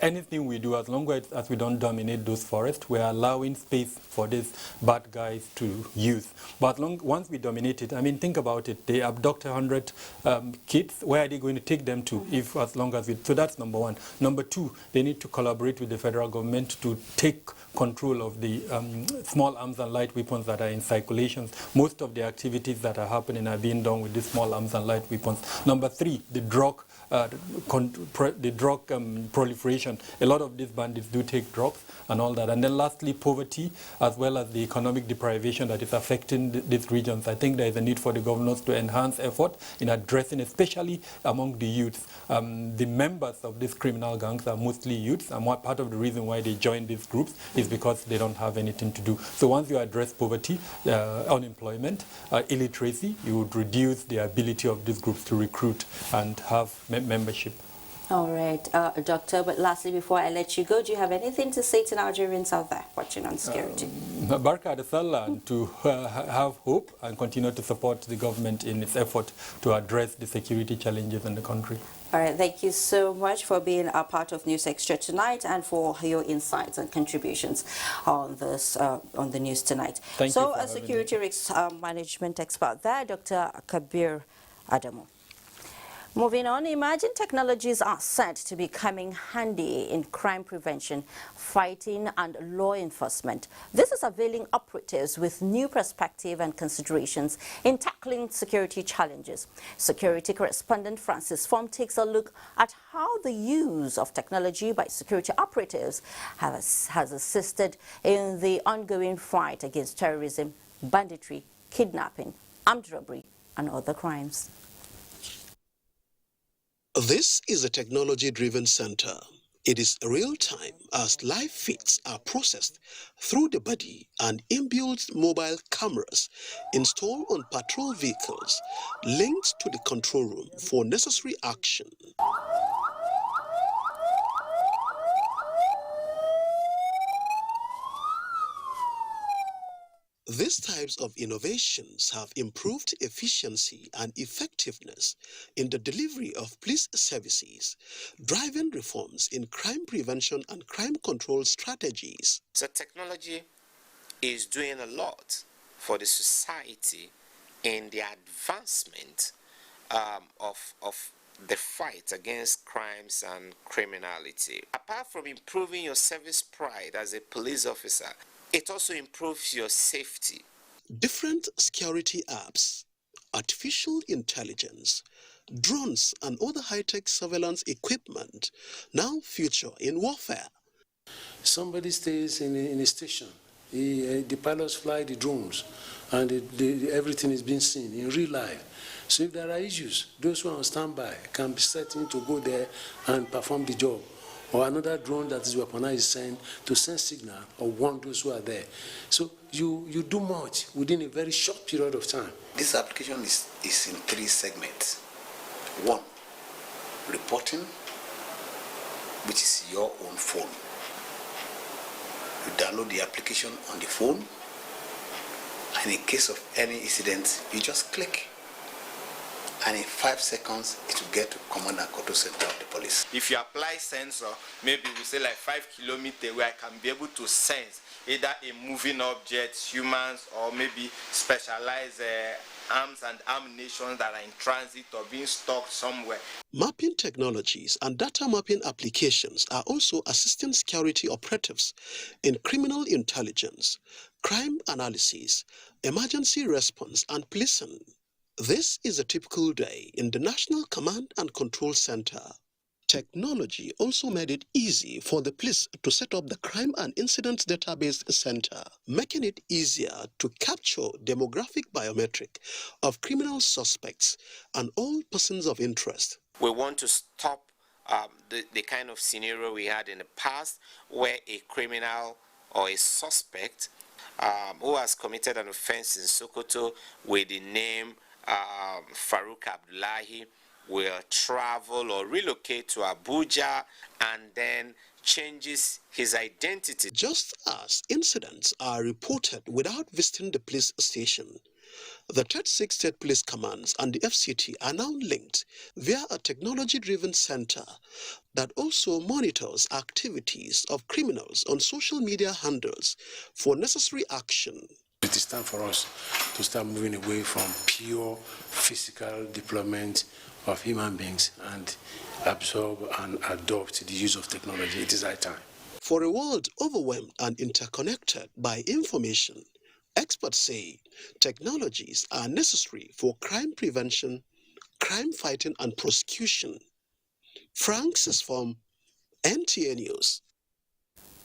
Anything we do, as long as we don't dominate those forests, we're allowing space for these bad guys to use. But once we dominate it, I mean, think about it. They abduct 100 kids. Where are they going to take them to? So that's number one. Number two, they need to collaborate with the federal government to take control of the small arms and light weapons that are in circulation. Most of the activities that are happening are being done with these small arms and light weapons. Number three, the drug proliferation. A lot of these bandits do take drugs and all that. And then lastly, poverty, as well as the economic deprivation that is affecting these regions. I think there is a need for the governors to enhance effort in addressing, especially among the youth. The members of these criminal gangs are mostly youths, and part of the reason why they join these groups is because they don't have anything to do. So once you address poverty, unemployment, illiteracy, you would reduce the ability of these groups to recruit and have membership. All right, Doctor, but lastly, before I let you go, do you have anything to say to Nigerians out there watching on security? Barka Adesala, and to have hope and continue to support the government in its effort to address the security challenges in the country. All right, thank you so much for being a part of News Extra tonight and for your insights and contributions on this on the news tonight. Thank you. So, a security risk management expert there, Dr. Kabir Adamawa. Moving on, emerging technologies are said to be coming handy in crime prevention, fighting and law enforcement. This is availing operatives with new perspective and considerations in tackling security challenges. Security correspondent Francis Form takes a look at how the use of technology by security operatives has assisted in the ongoing fight against terrorism, banditry, kidnapping, armed robbery and other crimes. This is a technology-driven center. It is real-time as live feeds are processed through the body and inbuilt mobile cameras installed on patrol vehicles linked to the control room for necessary action. These types of innovations have improved efficiency and effectiveness in the delivery of police services, driving reforms in crime prevention and crime control strategies. So technology is doing a lot for the society in the advancement of the fight against crimes and criminality. Apart from improving your service pride as a police officer, it also improves your safety. Different security apps, artificial intelligence, drones and other high-tech surveillance equipment now feature in warfare. Somebody stays in a station. The pilots fly the drones and everything is being seen in real life. So if there are issues, those who are on standby can be set in to go there and perform the job. Or another drone that is weaponized is sent to send signal or warn those who are there. So you do much within a very short period of time. This application is in 3 segments. 1, reporting, which is your own phone. You download the application on the phone, and in case of any incident, you just click. And in 5 seconds, it will get to command and control center of the police. If you apply sensor, maybe we say like 5 kilometers, where I can be able to sense either a moving object, humans, or maybe specialized arms and ammunition that are in transit or being stocked somewhere. Mapping technologies and data mapping applications are also assisting security operatives in criminal intelligence, crime analysis, emergency response, and policing. This is a typical day in the National Command and Control Center. Technology also made it easy for the police to set up the Crime and Incidents Database Center, making it easier to capture demographic biometric of criminal suspects and all persons of interest. We want to stop the kind of scenario we had in the past where a criminal or a suspect who has committed an offense in Sokoto with the name Farouk Abdullahi will travel or relocate to Abuja and then changes his identity. Just as incidents are reported without visiting the police station, the 36 state police commands and the FCT are now linked via a technology-driven center that also monitors activities of criminals on social media handles for necessary action. It is time for us to start moving away from pure physical deployment of human beings and absorb and adopt the use of technology. It is high time. For a world overwhelmed and interconnected by information, experts say technologies are necessary for crime prevention, crime fighting, and prosecution. Francis from NTA News.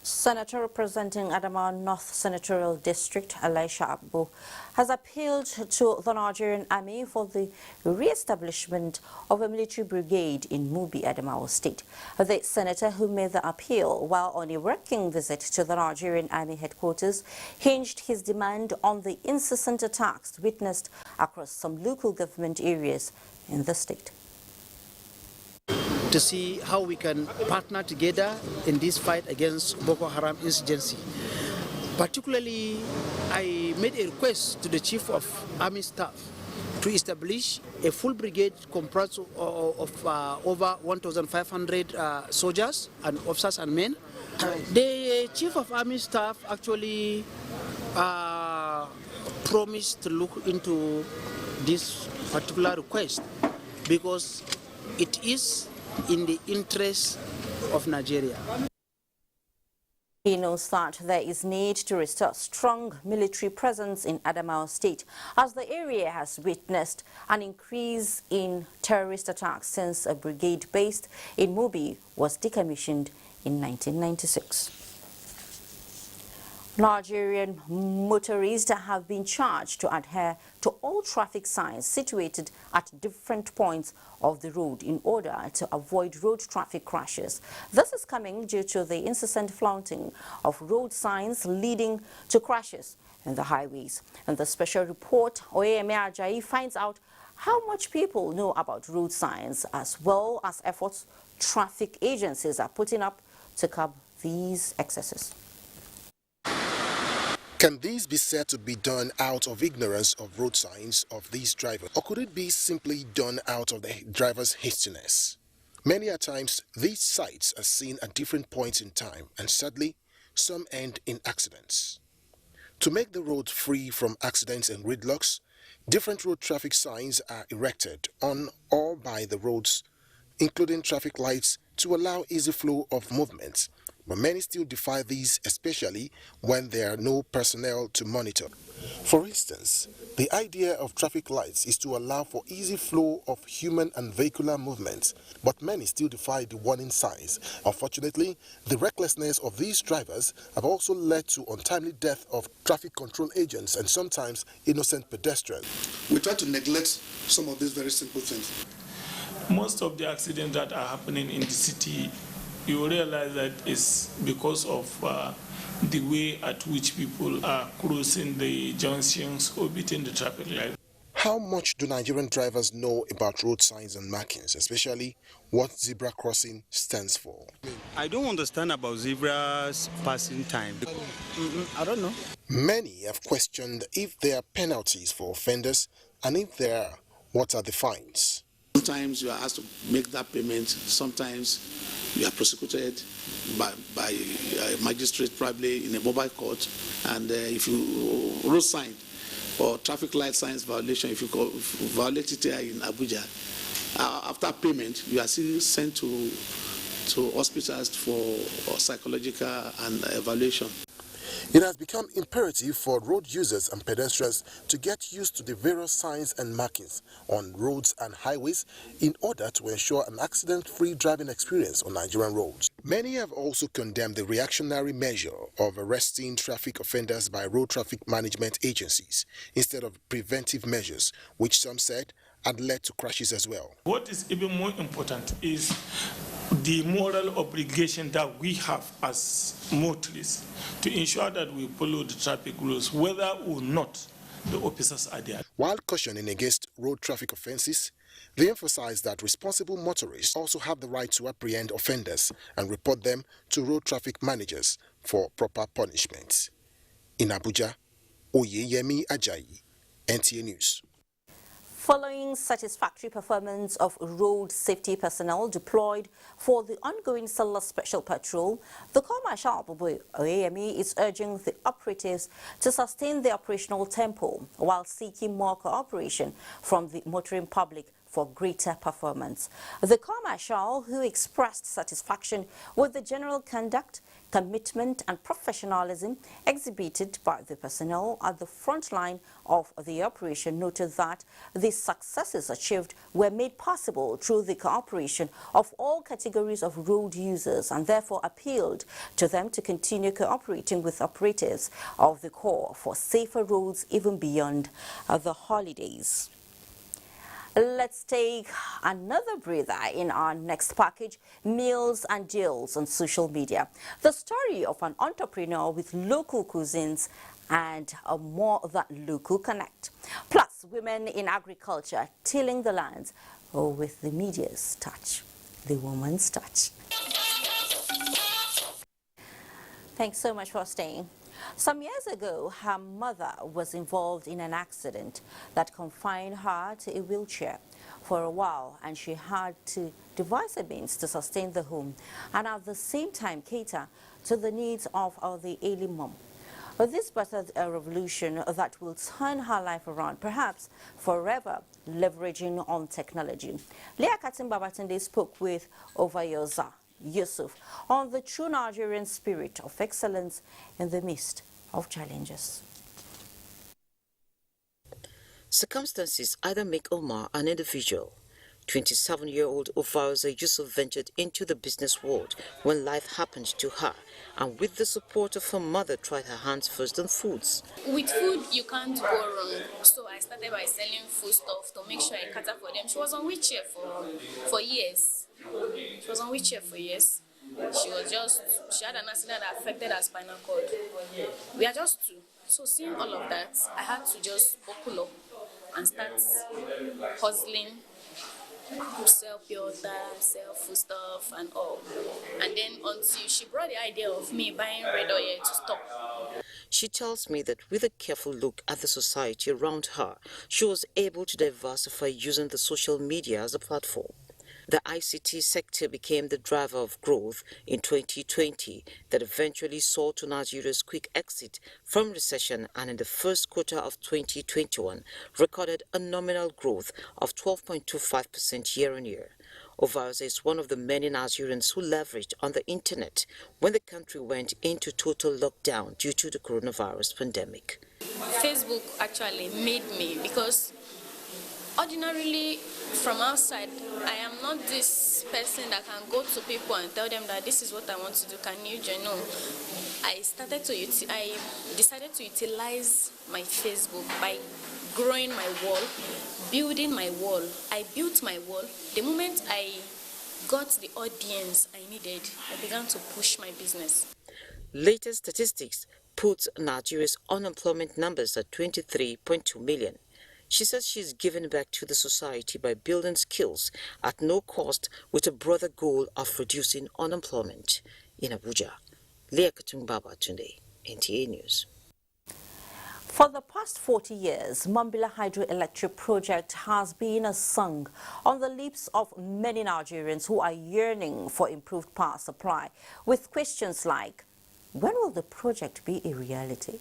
Senator representing Adamawa North Senatorial District, Elisha Abu, has appealed to the Nigerian Army for the re-establishment of a military brigade in Mubi, Adamawa State. The senator, who made the appeal while on a working visit to the Nigerian Army headquarters, hinged his demand on the incessant attacks witnessed across some local government areas in the state. To see how we can partner together in this fight against Boko Haram insurgency. Particularly, I made a request to the Chief of Army Staff to establish a full brigade comprised of over 1,500 soldiers and officers and men. The Chief of Army Staff actually promised to look into this particular request because it is in the interest of Nigeria. He knows that there is need to restore strong military presence in Adamawa State as the area has witnessed an increase in terrorist attacks since a brigade based in Mubi was decommissioned in 1996. Nigerian motorists have been charged to adhere to all traffic signs situated at different points of the road in order to avoid road traffic crashes. This is coming due to the incessant flaunting of road signs leading to crashes in the highways. In the special report, Oyeme Ajayi finds out how much people know about road signs as well as efforts traffic agencies are putting up to curb these excesses. Can these be said to be done out of ignorance of road signs of these drivers, or could it be simply done out of the driver's hastiness? Many a times, these sights are seen at different points in time, and sadly, some end in accidents. To make the road free from accidents and gridlocks, different road traffic signs are erected on or by the roads, including traffic lights, to allow easy flow of movement. But many still defy these, especially when there are no personnel to monitor. For instance, the idea of traffic lights is to allow for easy flow of human and vehicular movement, but many still defy the warning signs. Unfortunately, the recklessness of these drivers have also led to untimely death of traffic control agents and sometimes innocent pedestrians. We try to neglect some of these very simple things. Most of the accidents that are happening in the city, you realize that it's because of the way at which people are crossing the junctions or beating the traffic light. How much do Nigerian drivers know about road signs and markings, especially what zebra crossing stands for? I don't understand about zebras passing time. I don't know. Many have questioned if there are penalties for offenders, and if there are, what are the fines? Sometimes you are asked to make that payment. Sometimes you are prosecuted by a magistrate, probably in a mobile court. And if you road sign or traffic light signs violation, if you violate it here in Abuja, after payment, you are still sent to hospitals for psychological and evaluation. It has become imperative for road users and pedestrians to get used to the various signs and markings on roads and highways in order to ensure an accident-free driving experience on Nigerian roads. Many have also condemned the reactionary measure of arresting traffic offenders by road traffic management agencies instead of preventive measures, which some said had led to crashes as well. What is even more important is the moral obligation that we have as motorists to ensure that we follow the traffic rules, whether or not the officers are there. While cautioning against road traffic offences, they emphasized that responsible motorists also have the right to apprehend offenders and report them to road traffic managers for proper punishment. In Abuja, Oyeyemi Ajayi, NTA News. Following satisfactory performance of road safety personnel deployed for the ongoing Salah Special Patrol, the Corps Marshal Oyeyemi is urging the operatives to sustain the operational tempo while seeking more cooperation from the motoring public for greater performance. The Corps Marshal, who expressed satisfaction with the general conduct, commitment and professionalism exhibited by the personnel at the front line of the operation, noted that the successes achieved were made possible through the cooperation of all categories of road users, and therefore appealed to them to continue cooperating with operatives of the Corps for safer roads even beyond the holidays. Let's take another breather in our next package, meals and deals on social media. The story of an entrepreneur with local cuisines and a more that local connect. Plus, women in agriculture tilling the lands with the media's touch, the woman's touch. Thanks so much for staying. Some years ago, her mother was involved in an accident that confined her to a wheelchair for a while, and she had to devise a means to sustain the home and at the same time cater to the needs of the ailing mom. This birthed a revolution that will turn her life around, perhaps forever, leveraging on technology. Leah Katim-Babatunde spoke with Ovayoza Yusuf on the true Nigerian spirit of excellence in the midst of challenges. Circumstances either make Omar an individual. 27-year-old Ovayoza Yusuf ventured into the business world when life happened to her, and with the support of her mother tried her hands first on foods. With food, you can't go wrong. So I started by selling food stuff to make sure I cater for them. She was on wheelchair for years. She was on wheelchair for years. She had an accident that affected her spinal cord. We are just two. So seeing all of that, I had to just buckle up and start hustling sell pure water, sell food stuff and all. And then until she brought the idea of me buying red oil to stop. She tells me that with a careful look at the society around her, she was able to diversify using the social media as a platform. The ICT sector became the driver of growth in 2020 that eventually saw to Nigeria's quick exit from recession, and in the first quarter of 2021 recorded a nominal growth of 12.25% year-on-year. Ovaoze is one of the many Nigerians who leveraged on the internet when the country went into total lockdown due to the coronavirus pandemic. Facebook actually made me, because ordinarily from outside, I am not this person that can go to people and tell them that this is what I want to do, can you join? No. I decided to utilize my Facebook by growing my wall, building my wall. I built my wall. The moment I got the audience I needed, I began to push my business. Latest statistics put Nigeria's unemployment numbers at 23.2 million. She says she's giving back to the society by building skills at no cost with a broader goal of reducing unemployment. In Abuja, Leah Katungbaba today, NTA News. For the past 40 years, Mambila Hydroelectric Project has been a song on the lips of many Nigerians who are yearning for improved power supply, with questions like, when will the project be a reality?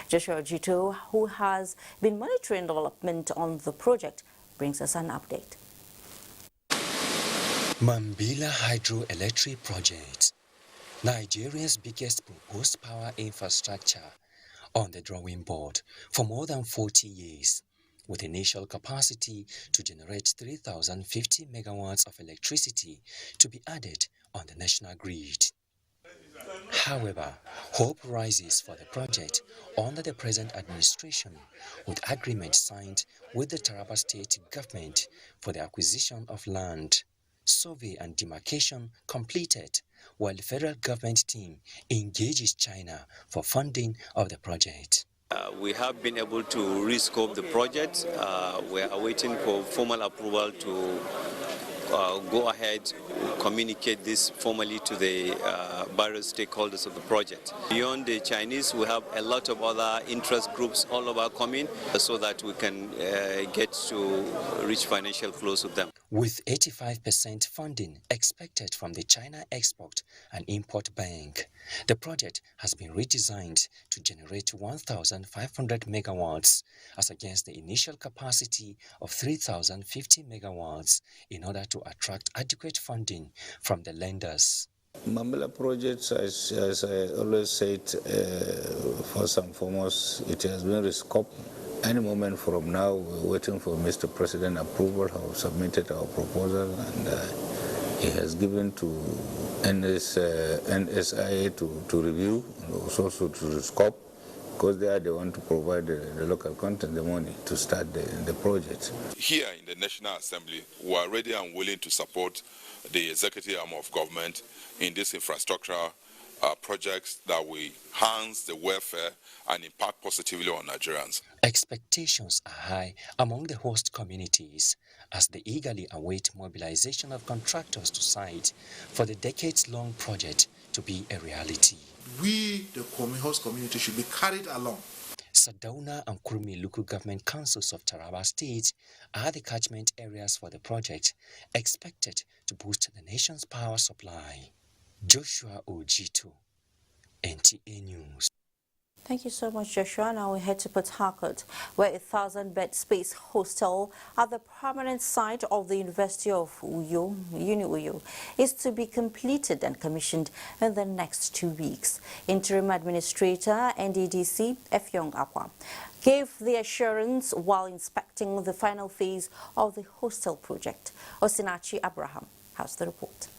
Joshua Jito, who has been monitoring development on the project, brings us an update. Mambila Hydroelectric Project, Nigeria's biggest proposed power infrastructure, on the drawing board for more than 40 years, with initial capacity to generate 3,050 megawatts of electricity to be added on the national grid. However, hope rises for the project under the present administration, with agreement signed with the Taraba State government for the acquisition of land, survey and demarcation completed, while the federal government team engages China for funding of the project. We have been able to rescope the project. We are waiting for formal approval to go ahead, communicate this formally to the various stakeholders of the project. Beyond the Chinese, we have a lot of other interest groups all over coming so that we can get to reach financial close with them. With 85% funding expected from the China Export and Import Bank, the project has been redesigned to generate 1,500 megawatts as against the initial capacity of 3,050 megawatts in order to attract adequate funding from the lenders. Mambila project, as I always said, first and foremost, it has been rescoped. Any moment from now, we're waiting for Mr. President approval. Have submitted our proposal, and he has given to NSIA to review, and also to scope, because they want to provide the local content, the money to start the project. Here in the National Assembly, we are ready and willing to support the executive arm of government in this infrastructural projects that will enhance the welfare and impact positively on Nigerians. Expectations are high among the host communities as they eagerly await mobilization of contractors to site for the decades-long project to be a reality. We, the host community, should be carried along. Sardauna and Kurmi local government councils of Taraba State are the catchment areas for the project, expected to boost the nation's power supply. Joshua Ojito, NTA News. Thank you so much, Joshua. Now we head to Port Harcourt, where a 1,000-bed space hostel at the permanent site of the University of Uyo, Uni-Uyo, is to be completed and commissioned in the next 2 weeks. Interim Administrator, NDDC, Efyong Akwa, gave the assurance while inspecting the final phase of the hostel project. Osinachi Abraham has the report.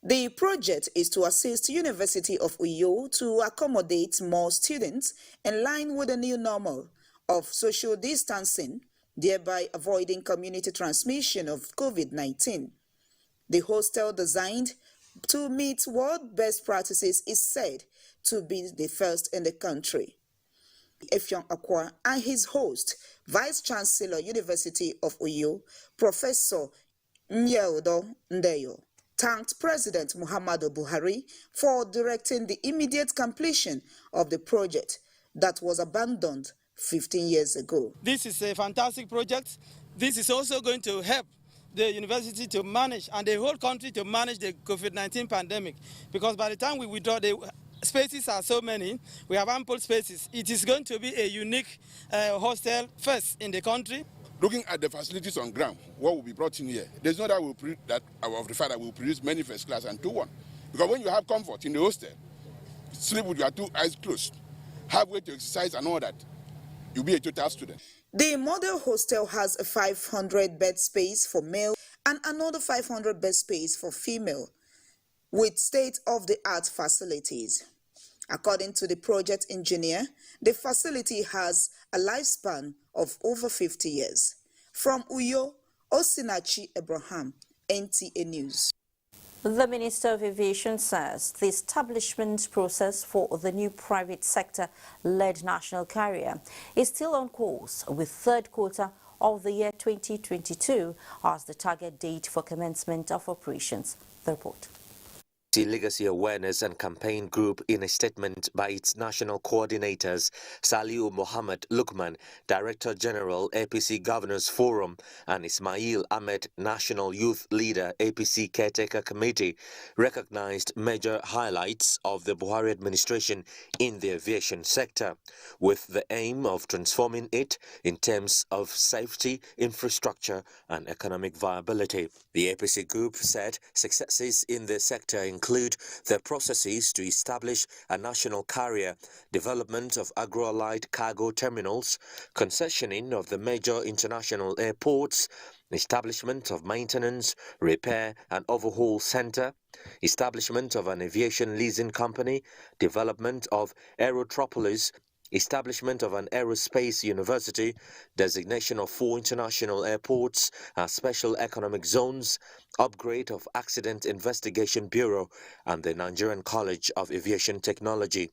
The project is to assist University of Uyo to accommodate more students in line with the new normal of social distancing, thereby avoiding community transmission of COVID-19. The hostel, designed to meet world best practices, is said to be the first in the country. Efyong Akwa and his host, Vice Chancellor, University of Uyo, Professor Nyeudo Ndeyo thanked President Muhammadu Buhari for directing the immediate completion of the project that was abandoned 15 years ago. This is a fantastic project. This is also going to help the university to manage and the whole country to manage the COVID-19 pandemic, because by the time we withdraw, the spaces are so many, we have ample spaces. It is going to be a unique hostel first in the country. Looking at the facilities on ground, what will be brought in here, there's no doubt of the fact that we will produce many first class and 2-1. Because when you have comfort in the hostel, sleep with your 2 eyes closed, have way to exercise and all that, you'll be a total student. The model hostel has a 500-bed space for male and another 500-bed space for female, with state-of-the-art facilities. According to the project engineer, the facility has a lifespan of over 50 years. From Uyo, Osinachi Abraham, NTA News. The Minister of Aviation says the establishment process for the new private sector-led national carrier is still on course, with third quarter of the year 2022 as the target date for commencement of operations. The report. The Legacy Awareness and Campaign Group, in a statement by its national coordinators, Saliu Mohammed Lukman, Director General, APC Governors Forum, and Ismail Ahmed, National Youth Leader, APC Caretaker Committee, recognized major highlights of the Buhari administration in the aviation sector, with the aim of transforming it in terms of safety, infrastructure, and economic viability. The APC Group said successes in the sector include the processes to establish a national carrier, development of agro-allied cargo terminals, concessioning of the major international airports, establishment of maintenance, repair and overhaul center, establishment of an aviation leasing company, development of Aerotropolis, establishment of an aerospace university, designation of 4 international airports as special economic zones, upgrade of Accident Investigation Bureau and the Nigerian College of Aviation Technology.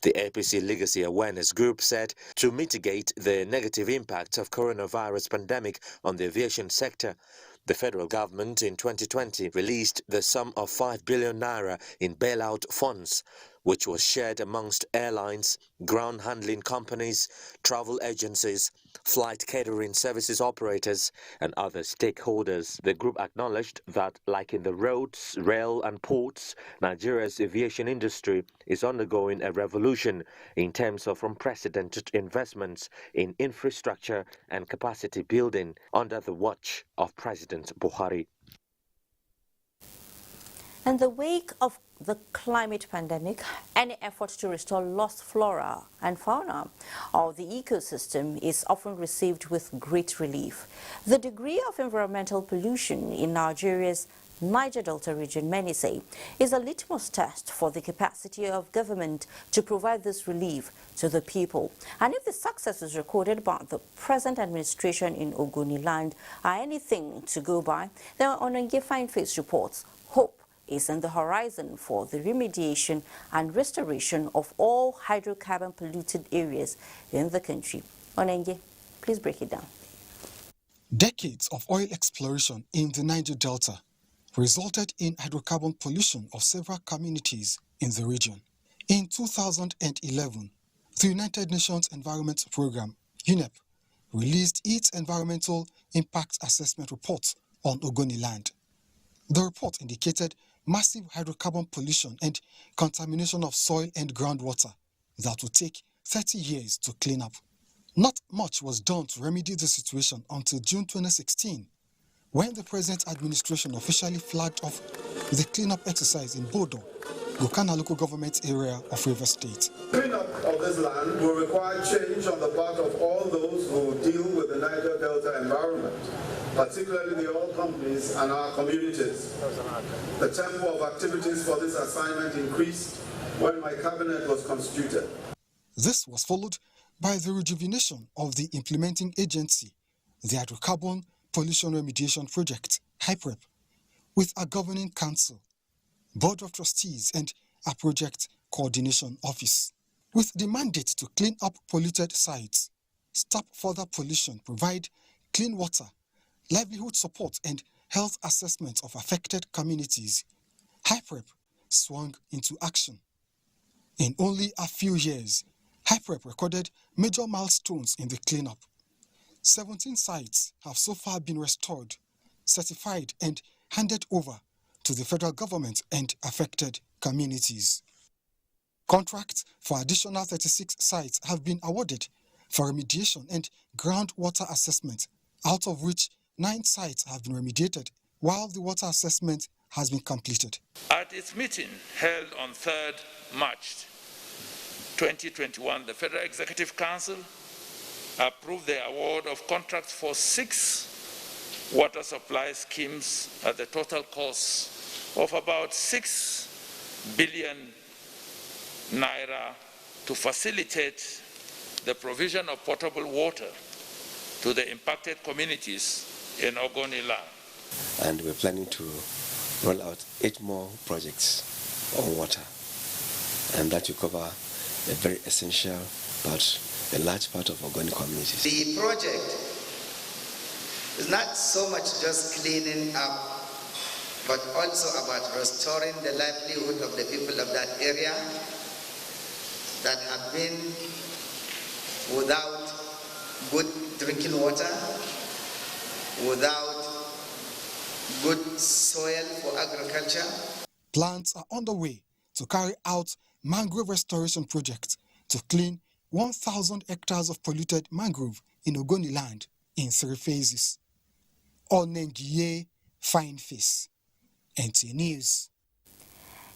The APC Legacy Awareness Group said to mitigate the negative impact of coronavirus pandemic on the aviation sector, the federal government in 2020 released the sum of 5 billion naira in bailout funds, which was shared amongst airlines, ground handling companies, travel agencies, flight catering services operators, and other stakeholders. The group acknowledged that, like in the roads, rail, and ports, Nigeria's aviation industry is undergoing a revolution in terms of unprecedented investments in infrastructure and capacity building under the watch of President Buhari. In the wake of the climate pandemic, any effort to restore lost flora and fauna of the ecosystem is often received with great relief. The degree of environmental pollution in Nigeria's Niger Delta region, many say, is a litmus test for the capacity of government to provide this relief to the people. And if the successes recorded by the present administration in Ogoniland are anything to go by, then on Onenge Fine Face reports, hope is on the horizon for the remediation and restoration of all hydrocarbon polluted areas in the country. Onenge, please break it down. Decades of oil exploration in the Niger Delta resulted in hydrocarbon pollution of several communities in the region. In 2011, the United Nations Environment Programme, UNEP, released its Environmental Impact Assessment Report on Ogoniland. The report indicated massive hydrocarbon pollution and contamination of soil and groundwater that would take 30 years to clean up. Not much was done to remedy the situation until June 2016, when the present administration officially flagged off the cleanup exercise in Bodo, Gokana local government area of Rivers State. Cleanup of this land will require change on the part of all those who deal with the Niger Delta environment, particularly the oil companies and our communities. The tempo of activities for this assignment increased when my cabinet was constituted. This was followed by the rejuvenation of the implementing agency, the Hydrocarbon Pollution Remediation Project, HYPREP, with a governing council, board of trustees, and a project coordination office. With the mandate to clean up polluted sites, stop further pollution, provide clean water, livelihood support, and health assessment of affected communities, HYPREP swung into action. In only a few years, HYPREP recorded major milestones in the cleanup. 17 sites have so far been restored, certified and handed over to the federal government and affected communities. Contracts for additional 36 sites have been awarded for remediation and groundwater assessment, out of which 9 sites have been remediated, while the water assessment has been completed. At its meeting held on 3rd March 2021, the Federal Executive Council approved the award of contracts for 6 water supply schemes at the total cost of about 6 billion naira to facilitate the provision of potable water to the impacted communities in Ogoni land. And we're planning to roll out 8 more projects on water, and that will cover a very essential part, a large part of Ogoni communities. The project is not so much just cleaning up, but also about restoring the livelihood of the people of that area that have been without good drinking water, without good soil for agriculture. Plans are underway to carry out mangrove restoration projects to clean 1,000 hectares of polluted mangrove in Ogoni land in 3 phases. Onengiye Fine Face, NTA News.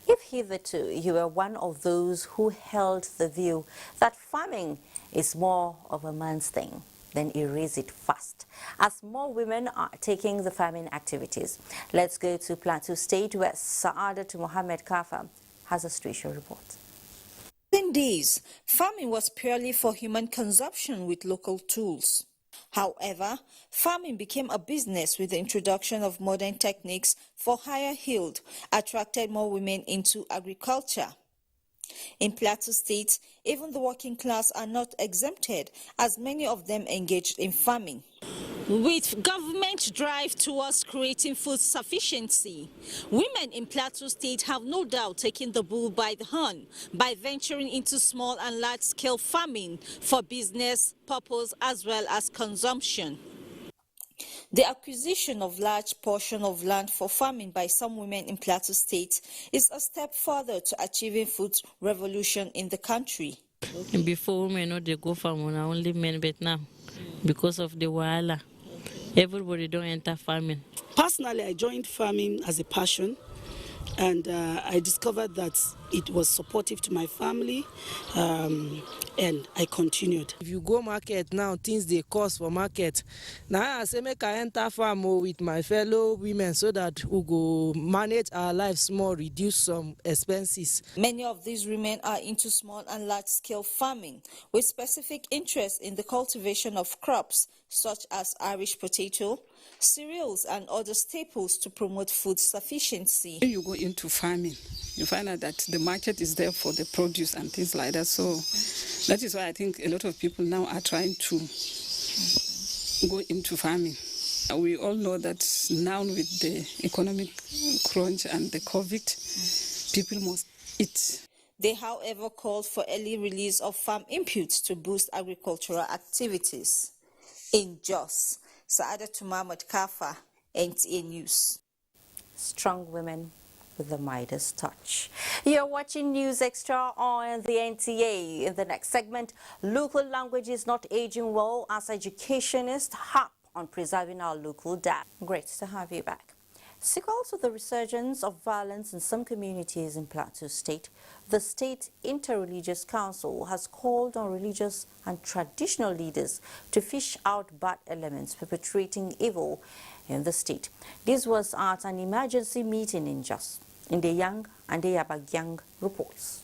If hitherto you were one of those who held the view that farming is more of a man's thing, then erase it fast, as more women are taking the farming activities. Let's go to Plateau State, where Saadat Mohammed Kafa has a special report. In days, farming was purely for human consumption with local tools. However, farming became a business with the introduction of modern techniques for higher yield, attracted more women into agriculture. In Plateau State, even the working class are not exempted, as many of them engaged in farming. With government drive towards creating food sufficiency, women in Plateau State have no doubt taken the bull by the horn by venturing into small and large-scale farming for business purpose as well as consumption. The acquisition of large portion of land for farming by some women in Plateau State is a step further to achieving food revolution in the country. Before women they go farm on only men, but now because of the wahala, everybody don't enter farming. Personally, I joined farming as a passion, and I discovered that it was supportive to my family, and I continued. If you go market now, things they cost for market. Now I say make I enter farm with my fellow women so that we go manage our lives more, reduce some expenses. Many of these women are into small and large-scale farming with specific interest in the cultivation of crops such as Irish potato, cereals and other staples to promote food sufficiency. When you go into farming, you find out that the market is there for the produce and things like that. So that is why I think a lot of people now are trying to go into farming. We all know that now with the economic crunch and the COVID, people must eat. They, however, called for early release of farm inputs to boost agricultural activities. In Jos, Saadat Mohammed Kafa, NTA News. Strong women with the Midas touch. You're watching News Extra on the NTA. In the next segment, local language is not aging well as educationists harp on preserving our local dance. Great to have you back. Sequel to the resurgence of violence in some communities in Plateau State, the State Interreligious Council has called on religious and traditional leaders to fish out bad elements perpetrating evil in the state. This was at an emergency meeting in Jos. Indeyang and Yabagyang reports.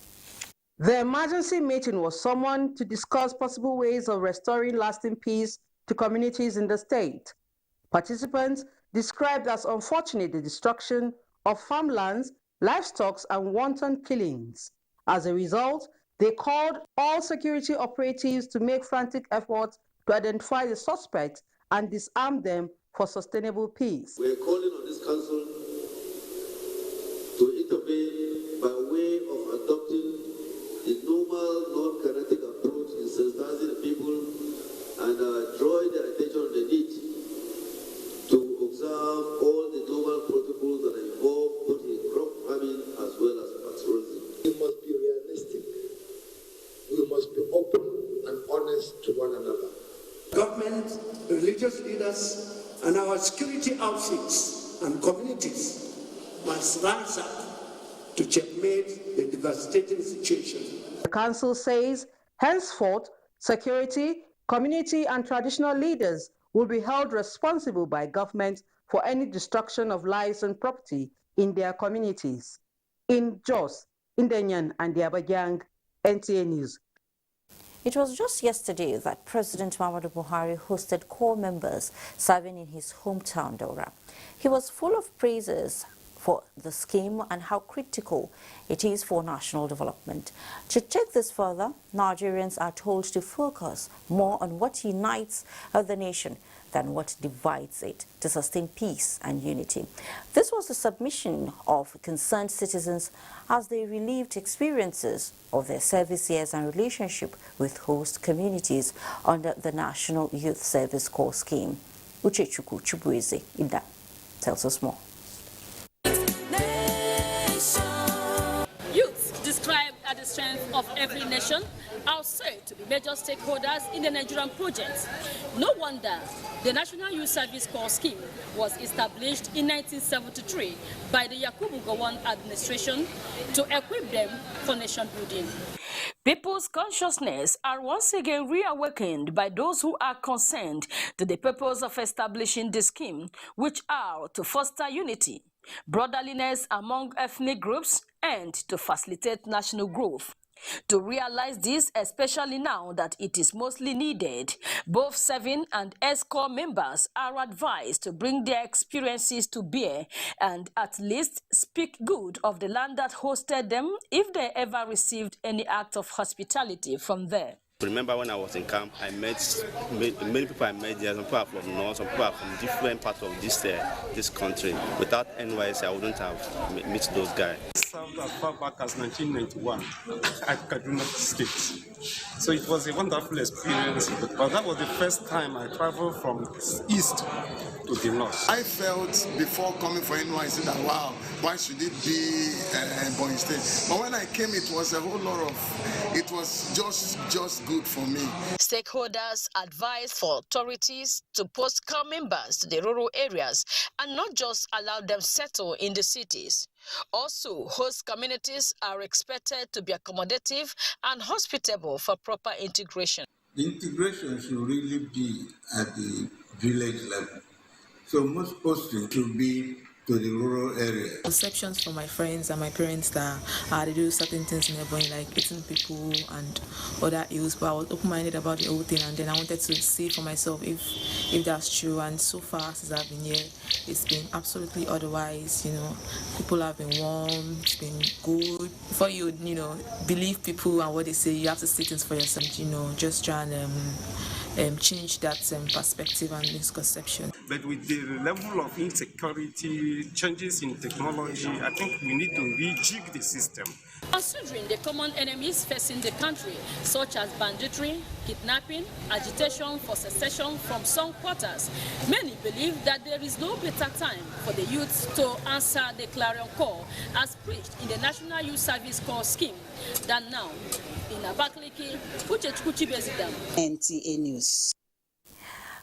The emergency meeting was summoned to discuss possible ways of restoring lasting peace to communities in the state. Participants described as unfortunate the destruction of farmlands, livestock, and wanton killings. As a result, they called all security operatives to make frantic efforts to identify the suspects and disarm them for sustainable peace. We are calling on this council to intervene by way of adopting the normal, non-kinetic approach in sensitizing the people and drawing their attention on the need to observe all the normal protocols that are involved both in crop farming as well as pastoralism. We must be realistic. We must be open and honest to one another. Government, religious leaders, and our security outfits and communities must rise up to checkmate the devastating situation. The council says, henceforth, security, community, and traditional leaders will be held responsible by government for any destruction of lives and property in their communities. In Jos, Indenyan, and the Abajang, NTA News. It was just yesterday that President Muhammadu Buhari hosted core members serving in his hometown, Daura. He was full of praises for the scheme and how critical it is for national development. To take this further, Nigerians are told to focus more on what unites the nation than what divides it to sustain peace and unity. This was the submission of concerned citizens as they relived experiences of their service years and relationship with host communities under the National Youth Service Corps scheme. Uchechukwu Chubueze Ida tells us more. Youth, described as the strength of every nation, are said to be major stakeholders in the Nigerian project. No wonder the National Youth Service Corps scheme was established in 1973 by the Yakubu Gowon administration to equip them for nation building. People's consciousness are once again reawakened by those who are concerned to the purpose of establishing the scheme, which are to foster unity, brotherliness among ethnic groups, and to facilitate national growth. To realize this, especially now that it is mostly needed, both serving and ESCOR members are advised to bring their experiences to bear and at least speak good of the land that hosted them if they ever received any act of hospitality from there. Remember when I was in camp, I met many people I met there. Some people are from North, some people are from different parts of this country. Without NYC, I wouldn't have met those guys. I served as far back as 1991 at Kaduna State. So it was a wonderful experience, but that was the first time I traveled from east to the north. I felt before coming for NYC that, wow, why should it be Bonny State? But when I came, it was a whole lot of, it was just good for me. Stakeholders advise for authorities to post core members to the rural areas and not just allow them settle in the cities. Also, host communities are expected to be accommodative and hospitable for proper integration. The integration should really be at the village level. So most posting should be to the rural area. Perceptions from my friends and my parents that they do certain things in their brain, like eating people and other ills, but I was open-minded about the whole thing, and then I wanted to see for myself if that's true. And so far since I've been here, it's been absolutely otherwise. People have been warm, it's been good. Before you believe people and what they say, you have to see things for yourself. Just try and change that perspective and misconception. But with the level of insecurity, changes in technology, I think we need to rejig the system. Considering the common enemies facing the country, such as banditry, kidnapping, agitation for secession from some quarters, many believe that there is no better time for the youth to answer the clarion call as preached in the National Youth Service Corps scheme than now. In Abakaliki, Uchechukwu Chibezidam, NTA News.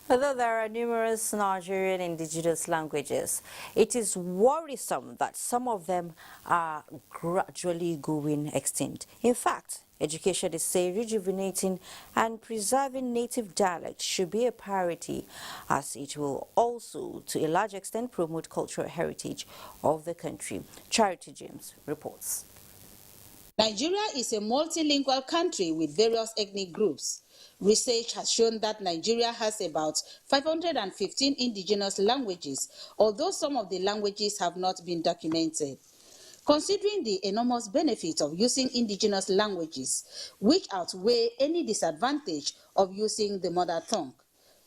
Although there are numerous Nigerian indigenous languages, it is worrisome that some of them are gradually going extinct. In fact, education is saying rejuvenating and preserving native dialects should be a priority, as it will also, to a large extent, promote cultural heritage of the country. Charity James reports. Nigeria is a multilingual country with various ethnic groups. Research has shown that Nigeria has about 515 indigenous languages, although some of the languages have not been documented. Considering the enormous benefit of using indigenous languages, which outweigh any disadvantage of using the mother tongue,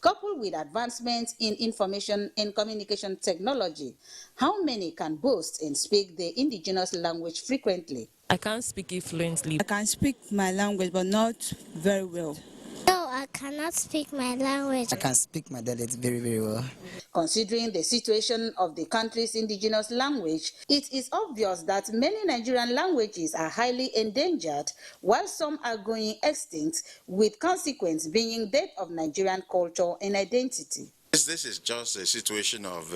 Coupled with advancements in information and communication technology, how many can boast and speak the indigenous language frequently? I can't speak it fluently. I can speak my language, but not very well. No, I cannot speak my language. I can speak my dialect very, very well. Considering the situation of the country's indigenous language, it is obvious that many Nigerian languages are highly endangered, while some are going extinct, with consequence being death of Nigerian culture and identity. This is just a situation of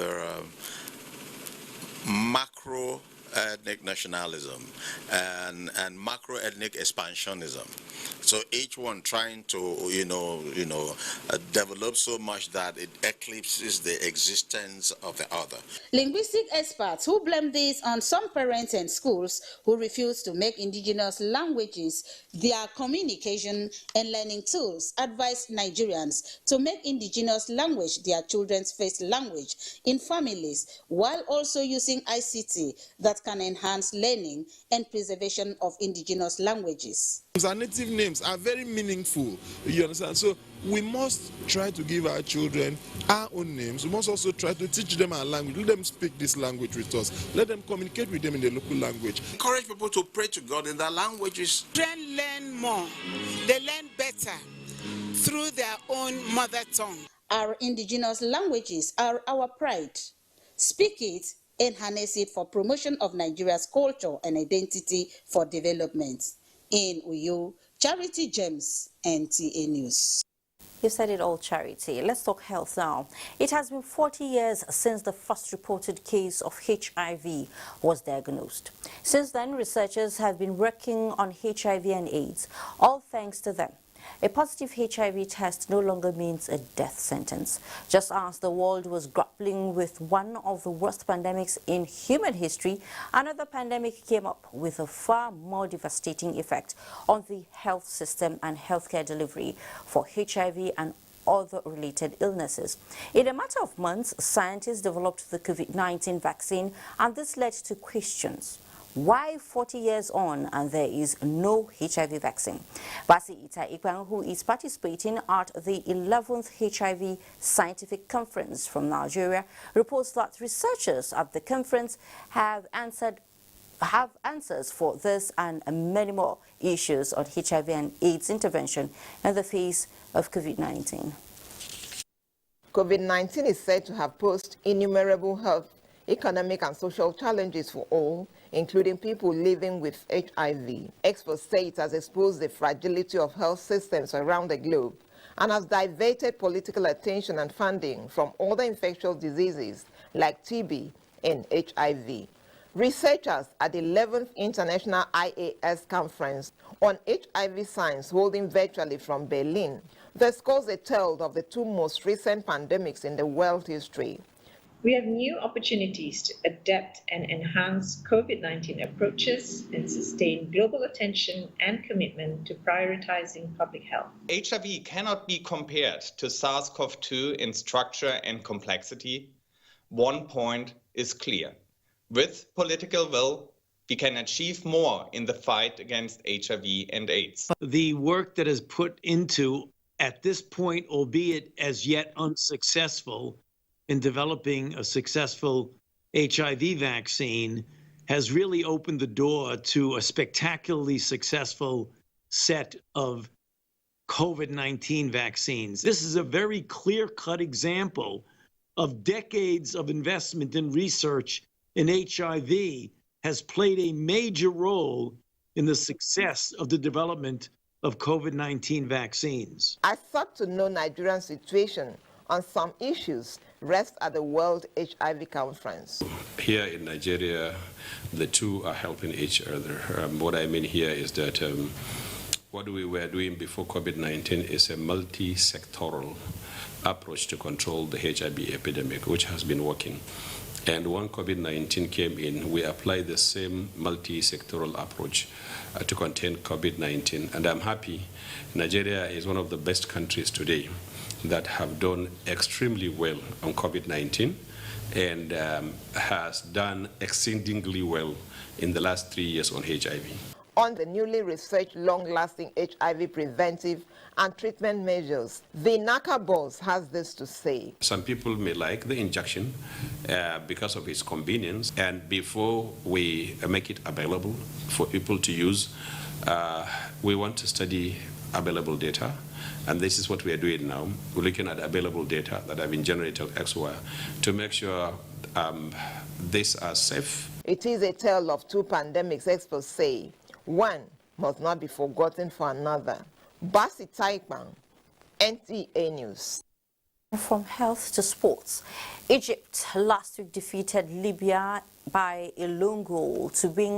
macro ethnic nationalism and macro ethnic expansionism. So each one trying to develop so much that it eclipses the existence of the other. Linguistic experts who blame this on some parents and schools who refuse to make indigenous languages their communication and learning tools advise Nigerians to make indigenous language their children's first language in families, while also using ICT that can enhance learning and preservation of indigenous languages. Our native names are very meaningful, you understand? So we must try to give our children our own names. We must also try to teach them our language. Let them speak this language with us. Let them communicate with them in the local language. Encourage people to pray to God in their languages. Children learn more. They learn better through their own mother tongue. Our indigenous languages are our pride. Speak it and harness it for promotion of Nigeria's culture and identity for development. In Uyo, Charity James, NTA News. You said it all, Charity. Let's talk health now. It has been 40 years since the first reported case of HIV was diagnosed. Since then, researchers have been working on HIV and AIDS, all thanks to them. A positive HIV test no longer means a death sentence. Just as the world was grappling with one of the worst pandemics in human history, another pandemic came up with a far more devastating effect on the health system and healthcare delivery for HIV and other related illnesses. In a matter of months, scientists developed the COVID-19 vaccine, and this led to questions. Why 40 years on and there is no HIV vaccine? Basi Ita Ikwan, who is participating at the 11th HIV Scientific Conference from Nigeria, reports that researchers at the conference have answers for this and many more issues on HIV and AIDS intervention in the face of COVID-19. COVID-19 is said to have posed innumerable health, economic and social challenges for all, including people living with HIV. Experts say it has exposed the fragility of health systems around the globe and has diverted political attention and funding from other infectious diseases like TB and HIV. Researchers at the 11th International IAS Conference on HIV Science, holding virtually from Berlin, discussed the tale of the two most recent pandemics in the world history. We have new opportunities to adapt and enhance COVID-19 approaches and sustain global attention and commitment to prioritizing public health. HIV cannot be compared to SARS-CoV-2 in structure and complexity. One point is clear. With political will, we can achieve more in the fight against HIV and AIDS. The work that is put into, at this point, albeit as yet unsuccessful, in developing a successful HIV vaccine has really opened the door to a spectacularly successful set of COVID-19 vaccines. This is a very clear-cut example of decades of investment in research in HIV has played a major role in the success of the development of COVID-19 vaccines. I sought to know Nigeria's situation on some issues rest at the World HIV Conference. Here in Nigeria, the two are helping each other. What I mean here is that what we were doing before COVID-19 is a multi-sectoral approach to control the HIV epidemic, which has been working. And when COVID-19 came in, we applied the same multi-sectoral approach to contain COVID-19. And I'm happy Nigeria is one of the best countries today that have done extremely well on COVID-19 and has done exceedingly well in the last 3 years on HIV. on the newly researched long-lasting HIV preventive and treatment measures. The NACA boss has this to say. Some people may like the injection because of its convenience, and before we make it available for people to use, we want to study available data, and this is what we are doing now. We're looking at available data that have been generated elsewhere to make sure these are safe. It is a tale of two pandemics, experts say. One must not be forgotten for another. Basi Taikpan, NTA News. From health to sports, Egypt last week defeated Libya by a lone goal to win